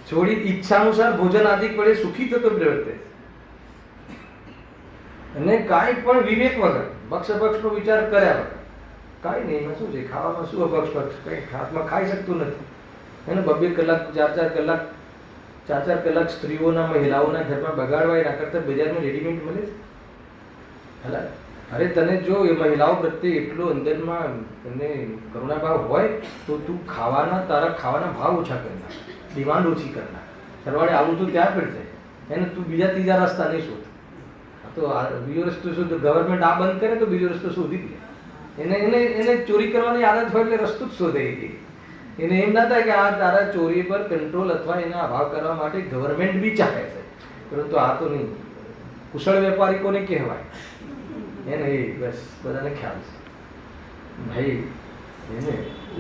છોડી ઈચ્છાનુસાર ભોજન આદિ પડે સુખી થતો પ્રવૃત્તિ. અને કાંઈ પણ વિવેક વગર પક્ષનો વિચાર કર્યા વગર કાંઈ નહીં. એમાં શું છે? ખાવામાં શું અપક્ષ? કંઈ હાથમાં ખાઈ શકતું નથી. એને 2-2 કલાક 4-4 કલાક સ્ત્રીઓના મહિલાઓના ઘરમાં બગાડવા એના કરતાં બજારમાં રેડીમેડ મળે છે. હેલા, અરે તને જો એ મહિલાઓ પ્રત્યે એટલો અંદરમાં તને કરુણાભાવ હોય તો તું તારા ખાવાના ભાવ ઓછા કરી નાખ, ડિમાન્ડ ઓછી કરી નાખ. સરવાળે આવું તો ત્યાં પડશે એને. તું બીજા ત્રીજા રસ્તા નહીં શોધ. તો બીજો રસ્તો શોધ. ગવર્મેન્ટ આ બંધ કરે તો બીજો રસ્તો શોધી દે. એને ચોરી કરવાની આદત હોય એટલે રસ્તો જ શોધે. એને એમ ના થાય કે આ તારા ચોરી પર કંટ્રોલ અથવા એના અભાવ કરવા માટે ગવર્મેન્ટ બી ચાહે છે, પરંતુ આ તો નહીં. કુશળ વેપારી કોને કહેવાય? એને એ બસ બધાને ખ્યાલ છે ભાઈ. એને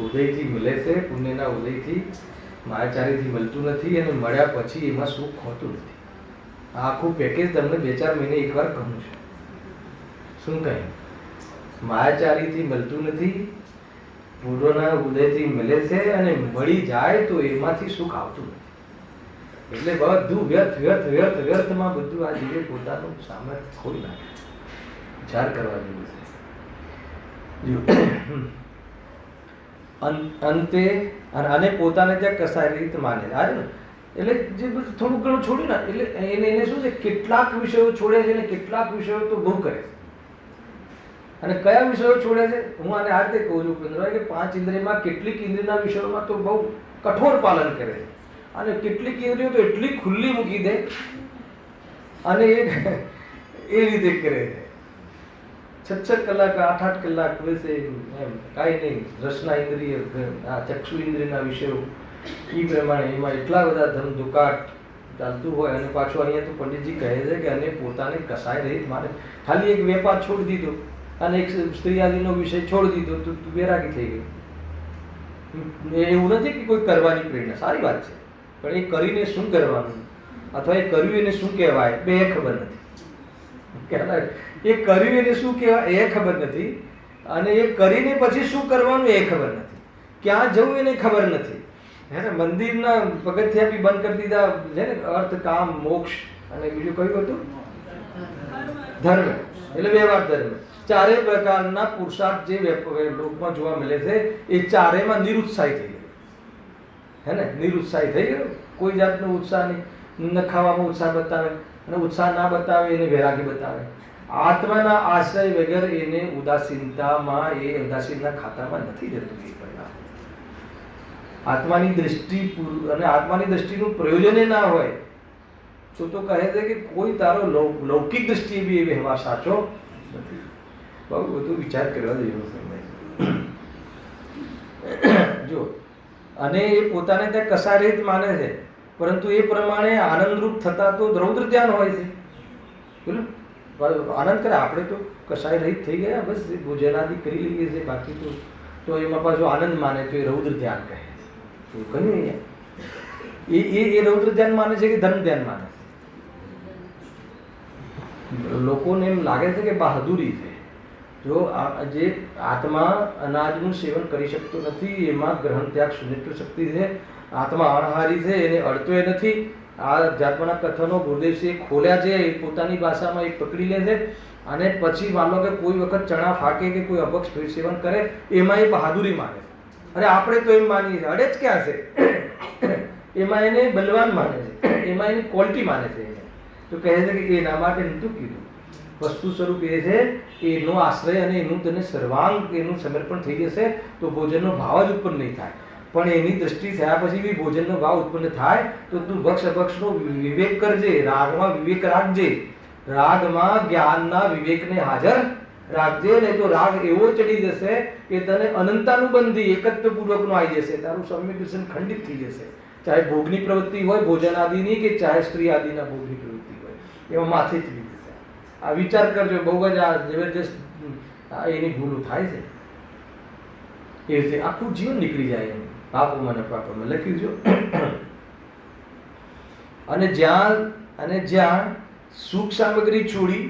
ઉદયથી મળે છે, પુણ્યના ઉદયથી, માયાચારીથી મળતું નથી, અને મળ્યા પછી એમાં સુખ હોતું નથી. આ આખું પેકેજ તમને 2-4 મહિને એકવાર કહું છું. શું કહ્યું? માયાચારીથી મળતું નથી, પૂર્વના ઉદયથી મળે છે, અને મળી જાય તો એમાંથી સુખ આવતું નથી. એટલે બધું વ્યર્થ વ્યર્થ વ્યર્થ વ્યર્થમાં બધું આ જીવે પોતાનું સામર્થ્ય ખોઈ નાખે. વિચાર કરવા જેવું છે. અંતે અને પોતાને ત્યાં કસાય રીત માને એટલે જે બધું થોડું ઘણું છોડ્યું ને, એટલે એને શું છે, કેટલાક વિષયો છોડે છે ને કેટલાક વિષયો તો બહુ કરે છે. અને કયા વિષયો છોડે છે? હું આને આ રીતે કહું છું ઉપેન્દ્રભાઈ, કે 5 ઇન્દ્રિયમાં કેટલીક ઇન્દ્રિયના વિષયોમાં તો બહુ કઠોર પાલન કરે છે, અને કેટલીક ઇન્દ્રિયો તો એટલી ખુલ્લી મૂકી દે અને એ રીતે કરે છે. 6 કલાક 8 કલાક વસે એમ કાંઈ નહીં. રસના ઇન્દ્રિય, આ ચક્ષુ ઇન્દ્રિયના વિષયો એ પ્રમાણે એમાં એટલા બધા ધમધુકાટ ચાલતું હોય, અને પાછું અહીંયા તો પંડિતજી કહે છે કે અને પોતાને કસાય રહિત માને. ખાલી એક વેપાર છોડી દીધો અને એક સ્ત્રી આદિનો વિષય છોડી દીધો તો તું વૈરાગી થઈ ગઈ. એવું નથી કે કોઈ કરવાની પ્રેરણા, સારી વાત છે, પણ એ કરીને શું કરવાનું અથવા એ કર્યું એને શું કહેવાય બે ખબર નથી. એ કર્યું એને શું કહેવાય એ ખબર નથી, અને એ કરીને પછી શું કરવાનું એ ખબર નથી, ક્યાં જવું એને ખબર નથી. હે ને, મંદિરના પગથિયા બી બંધ કરી દીધા છે ને, અર્થ, કામ, મોક્ષ અને બીજું કયું હતું? ધર્મ, એટલે વ્યવહાર ધર્મ. 4 પ્રકારના પુરુષાર્થ જે લોકમાં જોવા મળે છે એ 4માં નિરુત્સાહી થઈ ગયો. હે ને, નિરુત્સાહી થઈ ગયો. કોઈ જાતનો ઉત્સાહ નહીં. ન ખાવામાં ઉત્સાહ બતાવે, અને ઉત્સાહ ના બતાવે એને વૈરાગી બતાવે. આત્માના આશ્રય વગર એને ઉદાસીનતામાં, એ ઉદાસીનના ખાતામાં નથી જતું એ પરિણામ. આત્માની દ્રષ્ટિ અને આત્માની દ્રષ્ટિનું પ્રયોજન ના હોય તો કહે છે કે કોઈ તારો લૌકિક દ્રષ્ટિએ બી એ વ્યવહાર સાચો નથી. બહુ બધું વિચાર કરવા જેવું છે. જો, અને એ પોતાને ત્યાં કસારહિત માને છે, પરંતુ એ પ્રમાણે આનંદરૂપ થતા તો રૌદ્ર ધ્યાન હોય છે. બોલો, આનંદ કરે. આપણે તો કસાય રહિત થઈ ગયા, બસ ભોજનાદિ કરી લઈએ છીએ, બાકી તો એમાં પાછું આનંદ માને તો એ રૌદ્ર ધ્યાન કહે છે. એવું કહ્યું અહીંયા. એ રૌદ્ર ધ્યાન માને છે કે ધર્મ ધ્યાન માને છે? લોકોને એમ લાગે છે કે બહાદુરી છે. જો જે આત્મા અનાજનું સેવન કરી શકતો નથી, એમાં ગ્રહણ ત્યાગ સુનિષ્ઠ શક્તિ છે. આત્મા અણહારી છે, એને અડતો એ નથી. આ જાતના કથનો ગુરુદેવસિંહે ખોલ્યા છે, એ પોતાની ભાષામાં એક પકડી લે છે, અને પછી માનો કે કોઈ વખત ચણા ફાકે કે કોઈ અપક્ષ સેવન કરે, એમાં એ બહાદુરી માને છે. અને આપણે તો એમ માનીએ છીએ, અડે જ ક્યાં છે, એમાં એને બલવાન માને છે, એમાં એની ક્વોલિટી માને છે. તો કહે છે કે એના માટે નહોતું કીધું. વસ્તુ સ્વરૂપ એ છે, એનો આશ્રય અને એનું તને સર્વાંગ એનું સમર્પણ થઈ જશે તો ભોજનનો ભાવ જ ઉત્પન્ન નહીં થાય. પણ એની દ્રષ્ટિ થયા પછી બી ભોજનનો ભાવ ઉત્પન્ન થાય તો તું ભક્ષ અભક્ષનો વિવેક કરજે, રાગમાં વિવેક રાખજે, રાગમાં જ્ઞાનના વિવેકને હાજર રાખજે. નહીં તો રાગ એવો ચડી જશે કે તને અનંતાનુબંધી એકત્વપૂર્વકનો આવી જશે, તારું સમ્યક દર્શન ખંડિત થઈ જશે. ચાહે ભોગની પ્રવૃત્તિ હોય ભોજન આદિની, કે ચાહે સ્ત્રી આદિના ભોગની પ્રવૃત્તિ હોય, એમાં માથે ચડી જશે. આ વિચાર કરજો, બહુ જ આ જબરજસ્ત એની ભૂલો થાય છે. એ રીતે આખું જીવન નીકળી જાય એમ. પાપોમાં ને પાપોમાં લખ્યું જો. અને જ્યાં સુખ સામગ્રી છોડી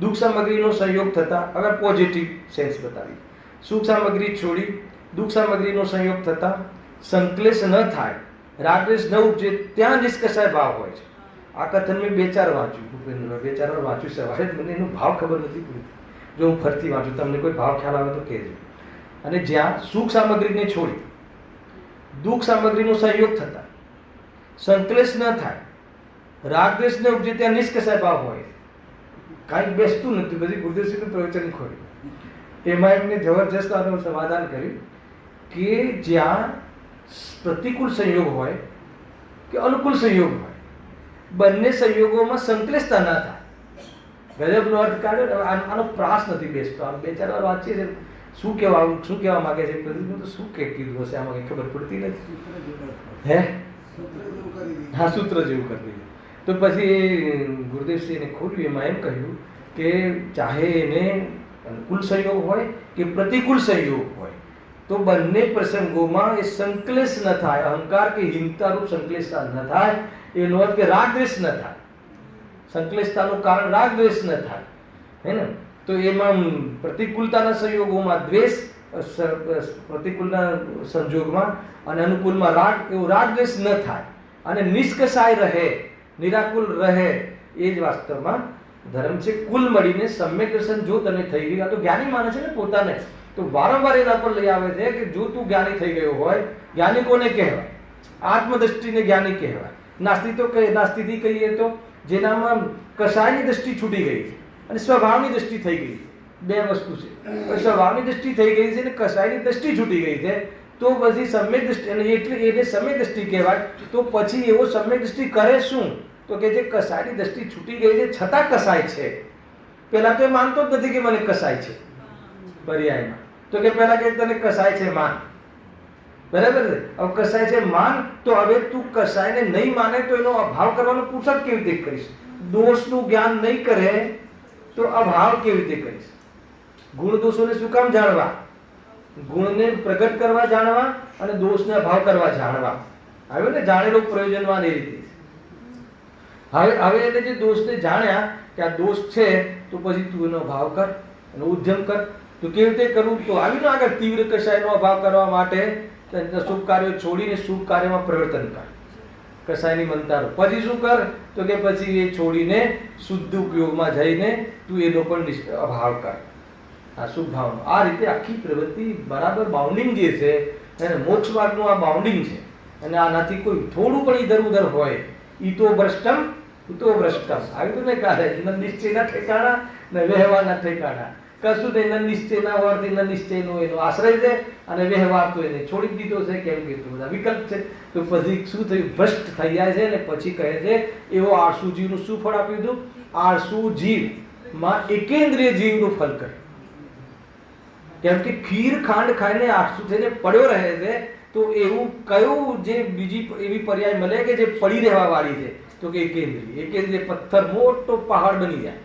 દુઃખ સામગ્રીનો સંયોગ થતા, હવે પોઝિટિવ સેન્સ બતાવી, સુખ સામગ્રી છોડી દુઃખ સામગ્રીનો સંયોગ થતા સંકલેશ ન થાય, રાગદ્વેષ ન ઉપજે, ત્યાં નિષ્કષાય ભાવ હોય છે. આ કથન મેં 2-4 વાંચ્યું, ભૂપેન્દ્રભાઈ 2-4 વાર વાંચ્યું સવારે. મને એનો ભાવ ખબર નથી પડતી. જો હું ફરતી વાંચું, તમને કોઈ ભાવ ખ્યાલ આવે તો કહેજો. અને જ્યાં સુખ સામગ્રીને છોડી દુઃખ સામગ્રીનો સંયોગ થતા સંકલેશ ન થાય, રાગદ્વેષ ન ઉપજે, ત્યાં નિષ્કષાય ભાવ હોય. કાંઈક બેસતું નથી, બધી ગુરુદેવસિંહનું પ્રવચન ખોલ્યું. એમાં એમને જબરજસ્ત આનું સમાધાન કર્યું કે જ્યાં પ્રતિકૂળ સંયોગ હોય કે અનુકૂળ સંયોગ હોય, બંને સંયોગોમાં સંકલેશતા ના થાય. ગજબનો અર્થ કાઢ્યો. આનો પ્રાસ નથી બેસતો. આમ 2-4 વાર વાંચીએ છે, શું કહેવા માંગે છે, તો શું કીધું હશે આમાં કંઈ ખબર પડતી નથી. હે, હા, સૂત્ર જેવું કરી દીધું. તો પછી ગુરુદેવસિંહને ખોલ્યું, એમાં એમ કહ્યું કે ચાહે એને અનુકૂળ સંયોગ હોય કે પ્રતિકૂળ સંયોગ હોય, તો બંને પ્રસંગોમાં એ સંકલેશ ન થાય, અહંકાર કે હીનતારૂપ સંકલેશતા ન થાય. એનો અર્થ કે રાગ દ્વેષ ન થાય. સંકલેશતાનું કારણ રાગ દ્વેષ ન થાય, હે ને? તો એમાં પ્રતિકૂળતાના સંયોગોમાં દ્વેષ, પ્રતિકૂળના સંજોગમાં અને અનુકૂળમાં રાગ, એવો રાગ દ્વેષ ન થાય અને નિષ્કસાય રહે, નિરાકુલ રહે. એ જ વાસ્તવમાં ધર્મ છે. કુલ મળીને સમ્યક દર્શન જો તને થઈ ગયું, આ તો જ્ઞાની માને છે ને પોતાને, તો વારંવાર એના પર લઈ આવે છે કે જો તું જ્ઞાની થઈ ગયો હોય, જ્ઞાની કોને કહેવાય? આત્મદ્રષ્ટિને જ્ઞાની કહેવાય. નાસ્તી તો નાસ્તીથી કહીએ તો જેનામાં કસાયની દ્રષ્ટિ છૂટી ગઈ છે અને સ્વભાવની દ્રષ્ટિ થઈ ગઈ છે. બે વસ્તુ છે. સ્વભાવની દ્રષ્ટિ થઈ ગઈ છે અને કસાયની દ્રષ્ટિ છૂટી ગઈ છે. તો પછી સમ્યક દ્રષ્ટિ, અને એટલે એને સમ્યક દ્રષ્ટિ કહેવાય. તો પછી એવો સમ્યક દ્રષ્ટિ કરે શું? તો કે જે કસાયની દ્રષ્ટિ છૂટી ગઈ છે છતાં કસાય છે. પહેલા તો એ માનતો જ નથી કે મને કસાય છે. પર્યાયમાં તો કે પહેલા કે તને કસાય છે માન, બરાબર છે? હવે કસાય છે માન, તો હવે તું કસાયને નહીં માને તો એનો અભાવ કરવાનો પુરુષાર્થ કેવી રીતે કરીશ? દોષનું જ્ઞાન નહીં કરે તો અભાવ કેવી રીતે કરીશ? ગુણ દોષોને શું કામ જાણવા? ગુણને પ્રગટ કરવા જાણવા અને દોષને અભાવ કરવા જાણવા. આવ્યો ને? જાણેલો પ્રયોજનવાન એ રીતે. હવે એને જે દોષને જાણ્યા કે આ દોષ છે, તો પછી તું એનો અભાવ કર, એનો ઉદ્યમ કર. તો કેવી રીતે કરવું? તો આવીને આગળ તીવ્ર કસાયનો અભાવ કરવા માટે શુભ કાર્યો છોડીને શુભ કાર્યમાં પ્રવર્તન કર. કસાયની મંતારો પછી શું કર? તો કે પછી એ છોડીને શુદ્ધ ઉપયોગમાં જઈને તું એનો પણ અભાવ કર. આ શુભ ભાવનો આ રીતે આખી પ્રવૃત્તિ બરાબર બાઉન્ડિંગ જે છે એને મોક્ષ માર્ગનું આ બાઉન્ડિંગ છે. અને આનાથી કોઈ થોડું પણ ઇધર ઉધર હોય, ઈતો ભ્રષ્ટમ ઉતો ભ્રષ્ટમ. આવ્યું ને કાલે ન નિશ્ચયના ઠેકાણા ને વ્યવહારના ઠેકાણા. કશું નહીં, ન નિશ્ચયના હોવાથી ન નિશ્ચયનો એનો આશ્રય છે અને વ્યવહાર તો એને છોડી દીધો છે. કેમ કે તો બધા વિકલ્પ છે. તો પછી શું થયું? ભ્રષ્ટ થઈ જાય છે. અને પછી કહે છે એવો આળસુ જીવનું શું ફળ આપ્યું હતું? આળસુ જીવમાં એકેન્દ્રિય જીવનું ફલ કર્યું. કેમ કે ખીર ખાંડ ખાઈને આળસુ થઈને પડ્યો રહે છે. તો એવું કયું જે બીજી એવી પર્યાય મળે કે જે પડી રહેવા વાળી છે? તો કે એકેન્દ્રિય. એકેન્દ્રિય પથ્થર મોટો પહાડ બની જાય,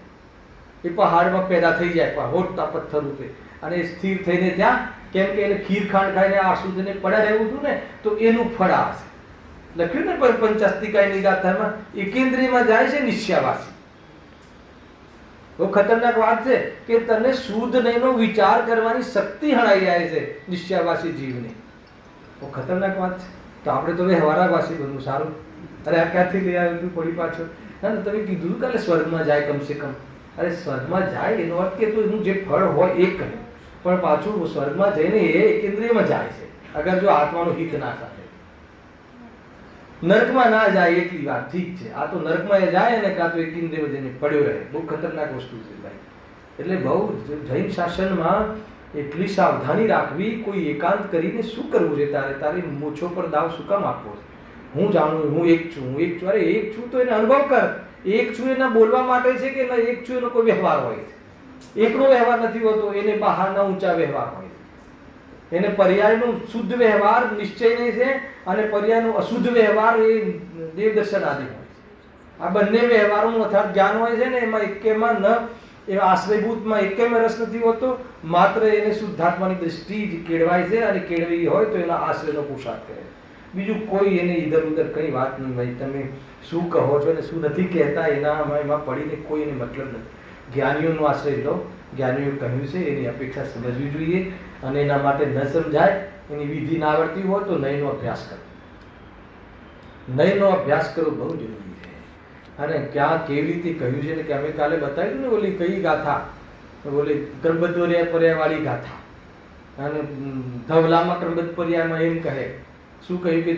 એ પહાડમાં પેદા થઈ જાય મોટા પથ્થર રૂપે, અને સ્થિર થઈને ત્યાં, કેમ કે એને ખીર ખાંડ ખાઈને આળસુ થઈને પડ્યા રહેવું હતું ને, તો એનું ફળ આ છે. લખ્યું ને પંચાસ્તિકાની ગાથામાં, એકેન્દ્રિયમાં જાય છે નિશ્ચાવાસી. બહુ ખતરનાક વાત છે કે તને શુદ્ધ નહીંનો વિચાર કરવાની શક્તિ હણાઈ જાય છે નિશ્ચાવાસી જીવને. બહુ ખતરનાક વાત છે. તો આપણે તો વ્યવહારાવાસી બનવું સારું. અરે આ ક્યાંથી લઈ આવ્યું તું પડી પાછળ? ના, તમે કીધું કાલે સ્વર્ગમાં જાય કમસે કમ. અરે સ્વર્ગમાં જાય એનો અર્થ કે તો એનું જે ફળ હોય એ કહે, પણ પાછું સ્વર્ગમાં જઈને એ કેન્દ્રિયમાં જાય છે અગર જો આત્માનું હિત ના સાથે. નર્કમાં ના જાય એટલી વાત ઠીક છે. આ તો નર્કમાં એ જાય ને કાં તો એ કેન્દ્રિયમાં જઈને પડ્યો રહે. બહુ ખતરનાક વસ્તુ છે ભાઈ. એટલે બહુ જૈન શાસનમાં એટલી સાવધાની રાખવી. કોઈ એકાંત કરીને શું કરવું છે? તારી મૂછો પર દાવ શું કામ આપવો છે? હું જાણું, હું એક છું, હું એક છું. અરે એક છું તો એને અનુભવ કર. એક છું એના બોલવા માટે છે કે ના એક છું એનો કોઈ વ્યવહાર હોય છે? એકનો વ્યવહાર નથી હોતો, એને બહારના ઊંચા વ્યવહાર હોય છે. એને પર્યાયનો શુદ્ધ વ્યવહાર નિશ્ચયની છે અને પર્યાયનો અશુદ્ધ વ્યવહાર એ દેવદર્શન આદિ હોય છે. આ બંને વ્યવહારોનું અર્થાત જ્ઞાન હોય છે ને, એમાં એકેમાં ન એ આશ્રયભૂતમાં એકેમાં રસ નથી હોતો. માત્ર એને શુદ્ધાત્માની દ્રષ્ટિ જ કેળવાય છે, અને કેળવી હોય તો એના આશ્રયનો પુરુષાર્થ કરે. બીજું કોઈ એને ઇધર ઉધર કઈ વાત નહીં. ભાઈ તમે શું કહો છો અને શું નથી કહેતા એમાં પડીને કોઈ એને મતલબ નથી. જ્ઞાનીઓનો આશ્રય લો. જ્ઞાનીઓએ કહ્યું છે એની અપેક્ષા સમજવી જોઈએ, અને એના માટે ન સમજાય, એની વિધિ ના આવડતી હોય તો નયનો અભ્યાસ કરો. નયનો અભ્યાસ કરવો બહુ જરૂરી છે. અને ક્યાં કેવી રીતે કહ્યું છે ને, કે અમે કાલે બતાવ્યું ને ઓલી કઈ ગાથા, ઓલી ક્રમબદ્ધ પર્યાયવાળી ગાથા. અને ધવલામાં ક્રમબદ્ધ પર્યાયમાં એમ કહે, શું કહ્યું કે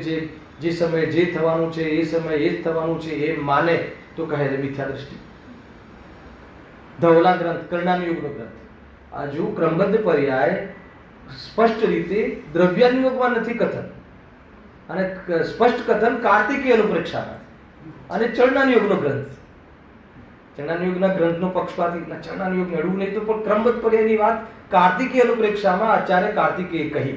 જે સમયે જે થવાનું છે એ સમયે એ જ થવાનું છે એમ માને તો કહે છે મિથ્યા દ્રષ્ટિ. ધવલા ગ્રંથ, કર્ણાનુયોગનો ગ્રંથ. આ જો ક્રમબદ્ધ પર્યાય સ્પષ્ટ રીતે દ્રવ્યાનુયોગમાં નથી કથન, અને સ્પષ્ટ કથન કાર્તિકેય અનુપ્રેક્ષામાં, અને ચરણાનુયોગનો ગ્રંથ. ચરણાનુયોગના ગ્રંથનો પક્ષપાતી ચરણાનુયોગને અડવું નહીં તો, પણ ક્રમબદ્ધ પર્યાયની વાત કાર્તિકેય અનુપ્રેક્ષામાં આચાર્ય કાર્તિકેય કહી.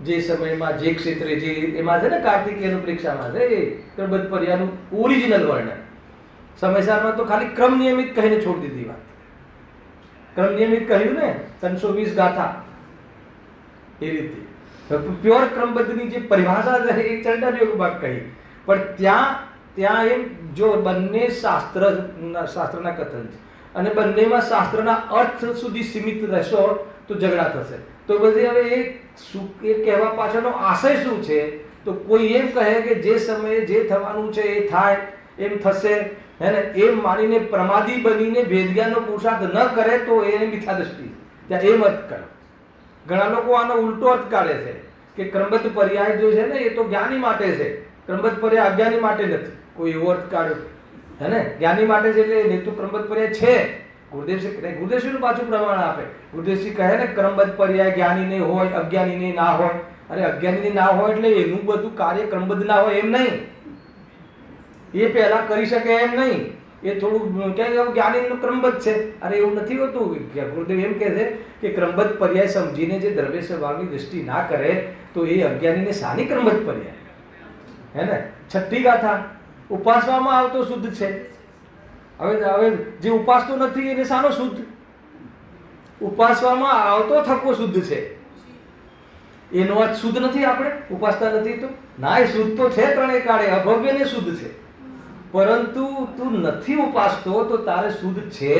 જે સમયમાં જે ક્ષેત્રે જે એમાં છે ને કાર્તિકેય અનુપ્રેક્ષામાં છે એ ક્રમબદ્ધ પર્યાયનું ઓરિજિનલ વર્ણન. સમયસારમાં તો ખાલી ક્રમ નિયમિત કહીને છોડી દીધી વાત. ક્રમ નિયમિત કહ્યું ને 320 ગાથા એ રીતે. પ્યોર ક્રમબદ્ધની જે પરિભાષા છે એ ચંડન યોગમાં કહી, પણ ત્યાં એમ જો બંને શાસ્ત્રના કથન છે અને બંનેમાં શાસ્ત્રના અર્થ સુધી સીમિત રહેશો તો ઝઘડા થશે. તો પછી હવે એ કહેવા પાછળનો આશય શું છે? તો કોઈ એમ કહે કે જે સમયે જે થવાનું છે એ થાય, એમ થશે, હે ને, એમ માનીને પ્રમાદી બનીને ભેદજ્ઞાનનો પુરુષાર્થ ન કરે તો એને મિથ્યા દ્રષ્ટિ. ત્યાં એમ અર્થ કરે. ઘણા લોકો આનો ઉલટો અર્થ કાઢે છે કે ક્રમબદ્ધ પર્યાય જો છે ને એ તો જ્ઞાની માટે છે, ક્રમબદ્ધ પર્યાય અજ્ઞાની માટે નથી. કોઈ એવો અર્થ કાઢ્યો, હે ને, જ્ઞાની માટે છે એટલે નહીં તો ક્રમબદ્ધ પર્યાય છે. ગુરુદેવશ્રીનું પાછું પ્રમાણ આપે. ગુરુદેવશ્રી કહે ને ક્રમબદ્ધ પર્યાય જ્ઞાનીને હોય, અજ્ઞાનીને ના હોય. અરે અજ્ઞાનીને ના હોય એટલે એનું બધું કાર્ય ક્રમબદ્ધ ના હોય એમ નહીં, એ પહેલા કરી શકે એમ નહીં. એ થોડું કે જ્ઞાનીનું ક્રમબદ્ધ છે. અરે એવું નથી હોતું. ગુરુદેવ એમ કહે છે કે ક્રમબદ્ધ પર્યાય સમજીને જે દ્રવ્ય સ્વભાવની દૃષ્ટિ ના કરે તો એ અજ્ઞાનીને સાની ક્રમબદ્ધ પર્યાય, હે ને. છઠ્ઠી ગાથા, ઉપાસવામાં આવતો શુદ્ધ છે. હવે જે ઉપાસતો નથી એને સાનો શુદ્ધ? ઉપાસવામાં આવતો થકો શુદ્ધ છે. એનો અર્થ શુદ્ધ નથી, આપણે ઉપાસતા નથી તો ના, એ શુદ્ધ તો છે ત્રણેય કાળે, અભવ્ય ને શુદ્ધ છે. પરંતુ તું નથી ઉપાસતો તો તારે શુદ્ધ છે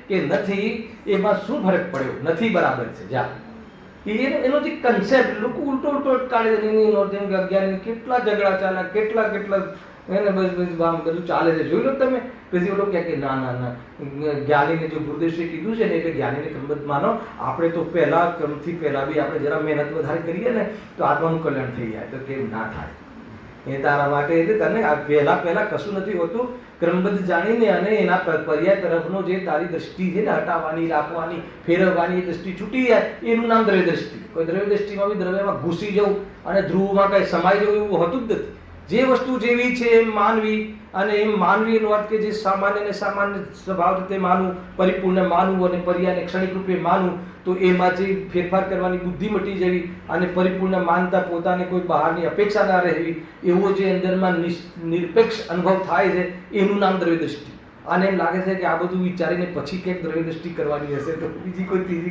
કે નથી એમાં શું ફરક પડ્યો? નથી બરાબર છે. જા એનો જે કન્સેપ્ટ લોકો ઉલટો કાઢે છે. જેમ કે અજ્ઞાની કેટલા ઝઘડા ચાલે, કેટલા એને બસ બધું ચાલે છે. જોઈ લો તમે. પછી ઓલો કહે કે ના જ્ઞાનીને જો ગુરુદેવશ્રીએ કીધું છે ને એટલે જ્ઞાનીને ક્રમબદ્ધ માનો. આપણે તો ક્રમથી પહેલા બી આપણે જરા મહેનત વધારે કરીએ ને તો આત્માનું કલ્યાણ થઈ જાય. તો કેમ ના થાય? એ તારા માટે એટલે તને પહેલા કશું નથી હોતું. ક્રમબદ્ધ જાણીને અને એના પર્યાય તરફનો જે તારી દ્રષ્ટિ છે ને હટાવવાની, રાખવાની, ફેરવવાની, એ દ્રષ્ટિ છૂટી જાય એનું નામ દ્રવ્ય દ્રષ્ટિ. કોઈ દ્રવ્ય દ્રષ્ટિમાં બી દ્રવ્યમાં ઘૂસી જવું અને ધ્રુવમાં કંઈ સમાઈ જવું એવું હોતું જ નથી. જે વસ્તુ જેવી છે એમ માનવી, અને એમ માનવીનો અર્થ કે જે સામાન્ય સ્વભાવ રીતે માનવું, પરિપૂર્ણ માનવું અને પર્યાયને ક્ષણિક રૂપે માનવું. તો એમાં જે ફેરફાર કરવાની બુદ્ધિ મટી જવી અને પરિપૂર્ણ માનતા, પોતાને કોઈ બહારની અપેક્ષા ના રહેવી, એવો જે અંદરમાં નિરપેક્ષ અનુભવ થાય છે એનું નામ દ્રવ્ય દ્રષ્ટિ. અને એમ લાગે છે કે આ બધું વિચારીને પછી ક્યાંક દ્રવ્ય દ્રષ્ટિ કરવાની હશે તો ત્રીજી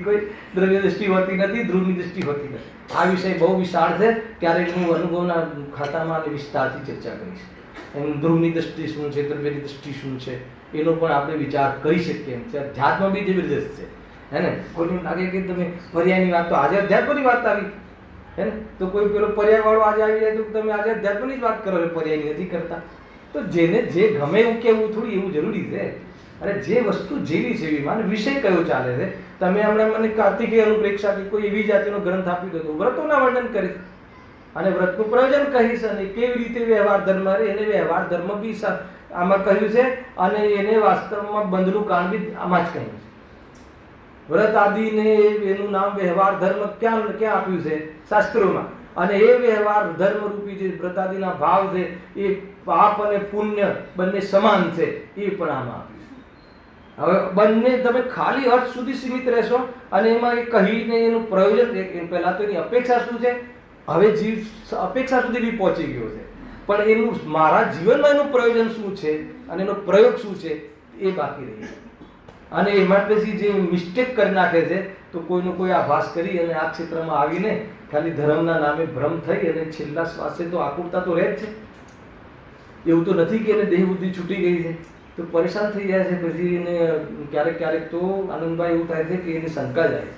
કોઈ દ્રવ્ય દ્રષ્ટિ હોતી નથી, ધ્રુવની દ્રષ્ટિ હોતી નથી. આ વિષય બહુ વિશાળ છે. ક્યારેક હું અનુભવના ખાતામાં વિસ્તારથી ચર્ચા કરીશ. એમ ધ્રુવની દ્રષ્ટિ શું છે, દ્રવ્યની દ્રષ્ટિ શું છે, એનો પણ આપણે વિચાર કરી શકીએ એમ છે. અધ્યાત્મ બી જબરદસ્ત છે, હે ને. કોઈને લાગે કે તમે પર્યાયની વાત, તો આજે અધ્યાત્મની વાત આવી, હે ને. તો કોઈ પેલો પર્યાયવાળો આજે આવી જાય તો તમે આજે અધ્યાત્મની જ વાત કરો છો, પર્યાયની નથી કરતા. તો જેને જે ગમે એવું કેવું થોડી એવું જરૂરી છે. અને જે વસ્તુ જેવી છે એવી માને વિષય કયો ચાલે છે. તમે હમણાં મને કાર્તિકેય અનુપ્રેક્ષા કે કોઈ એવી જાતિનો ગ્રંથ આપી દો તો વ્રતોના વર્ણન કરીશ અને વ્રતનું પ્રયોજન કહીશ અને કેવી રીતે વ્યવહાર ધર્મ, એને વ્યવહાર ધર્મ બી આમાં કહ્યું છે અને એને વાસ્તવમાં બંધનું કારણ બી આમાં જ કહ્યું છે. વ્રત આદિને એનું નામ વ્યવહાર ધર્મ ક્યાં આપ્યું છે? શાસ્ત્રોમાં. અને એ વ્યવહાર ધર્મ રૂપી જે વ્રતાદિના ભાવ છે એ પાપ અને પુણ્ય બંને સમાન છે, એ પણ આમાં આપ્યું છે. હવે બંને તમે ખાલી અર્થ સુધી સીમિત રહેશો અને એમાં એ કહીને એનું પ્રયોજન, પહેલા તો એની અપેક્ષા શું છે, હવે જીવ અપેક્ષા સુધી બી પહોંચી ગયો છે, પણ એનું મારા જીવનમાં એનું પ્રયોજન શું છે અને એનો પ્રયોગ શું છે એ બાકી રહી. અને એમાં પછી જે મિસ્ટેક કરી નાખે છે તો કોઈનો કોઈ આભાસ કરી અને આ ક્ષેત્રમાં આવીને ખાલી ધર્મના નામે ભ્રમ થઈ અને છેલ્લા શ્વાસે તો આકુરતા તો રહે જ છે. એવું તો નથી કે એને દેહ બુદ્ધિ છૂટી ગઈ છે તો પરેશાન થઈ જાય છે. પછી એને ક્યારેક તો આનંદભાઈ એવું થાય છે કે એને શંકા જાય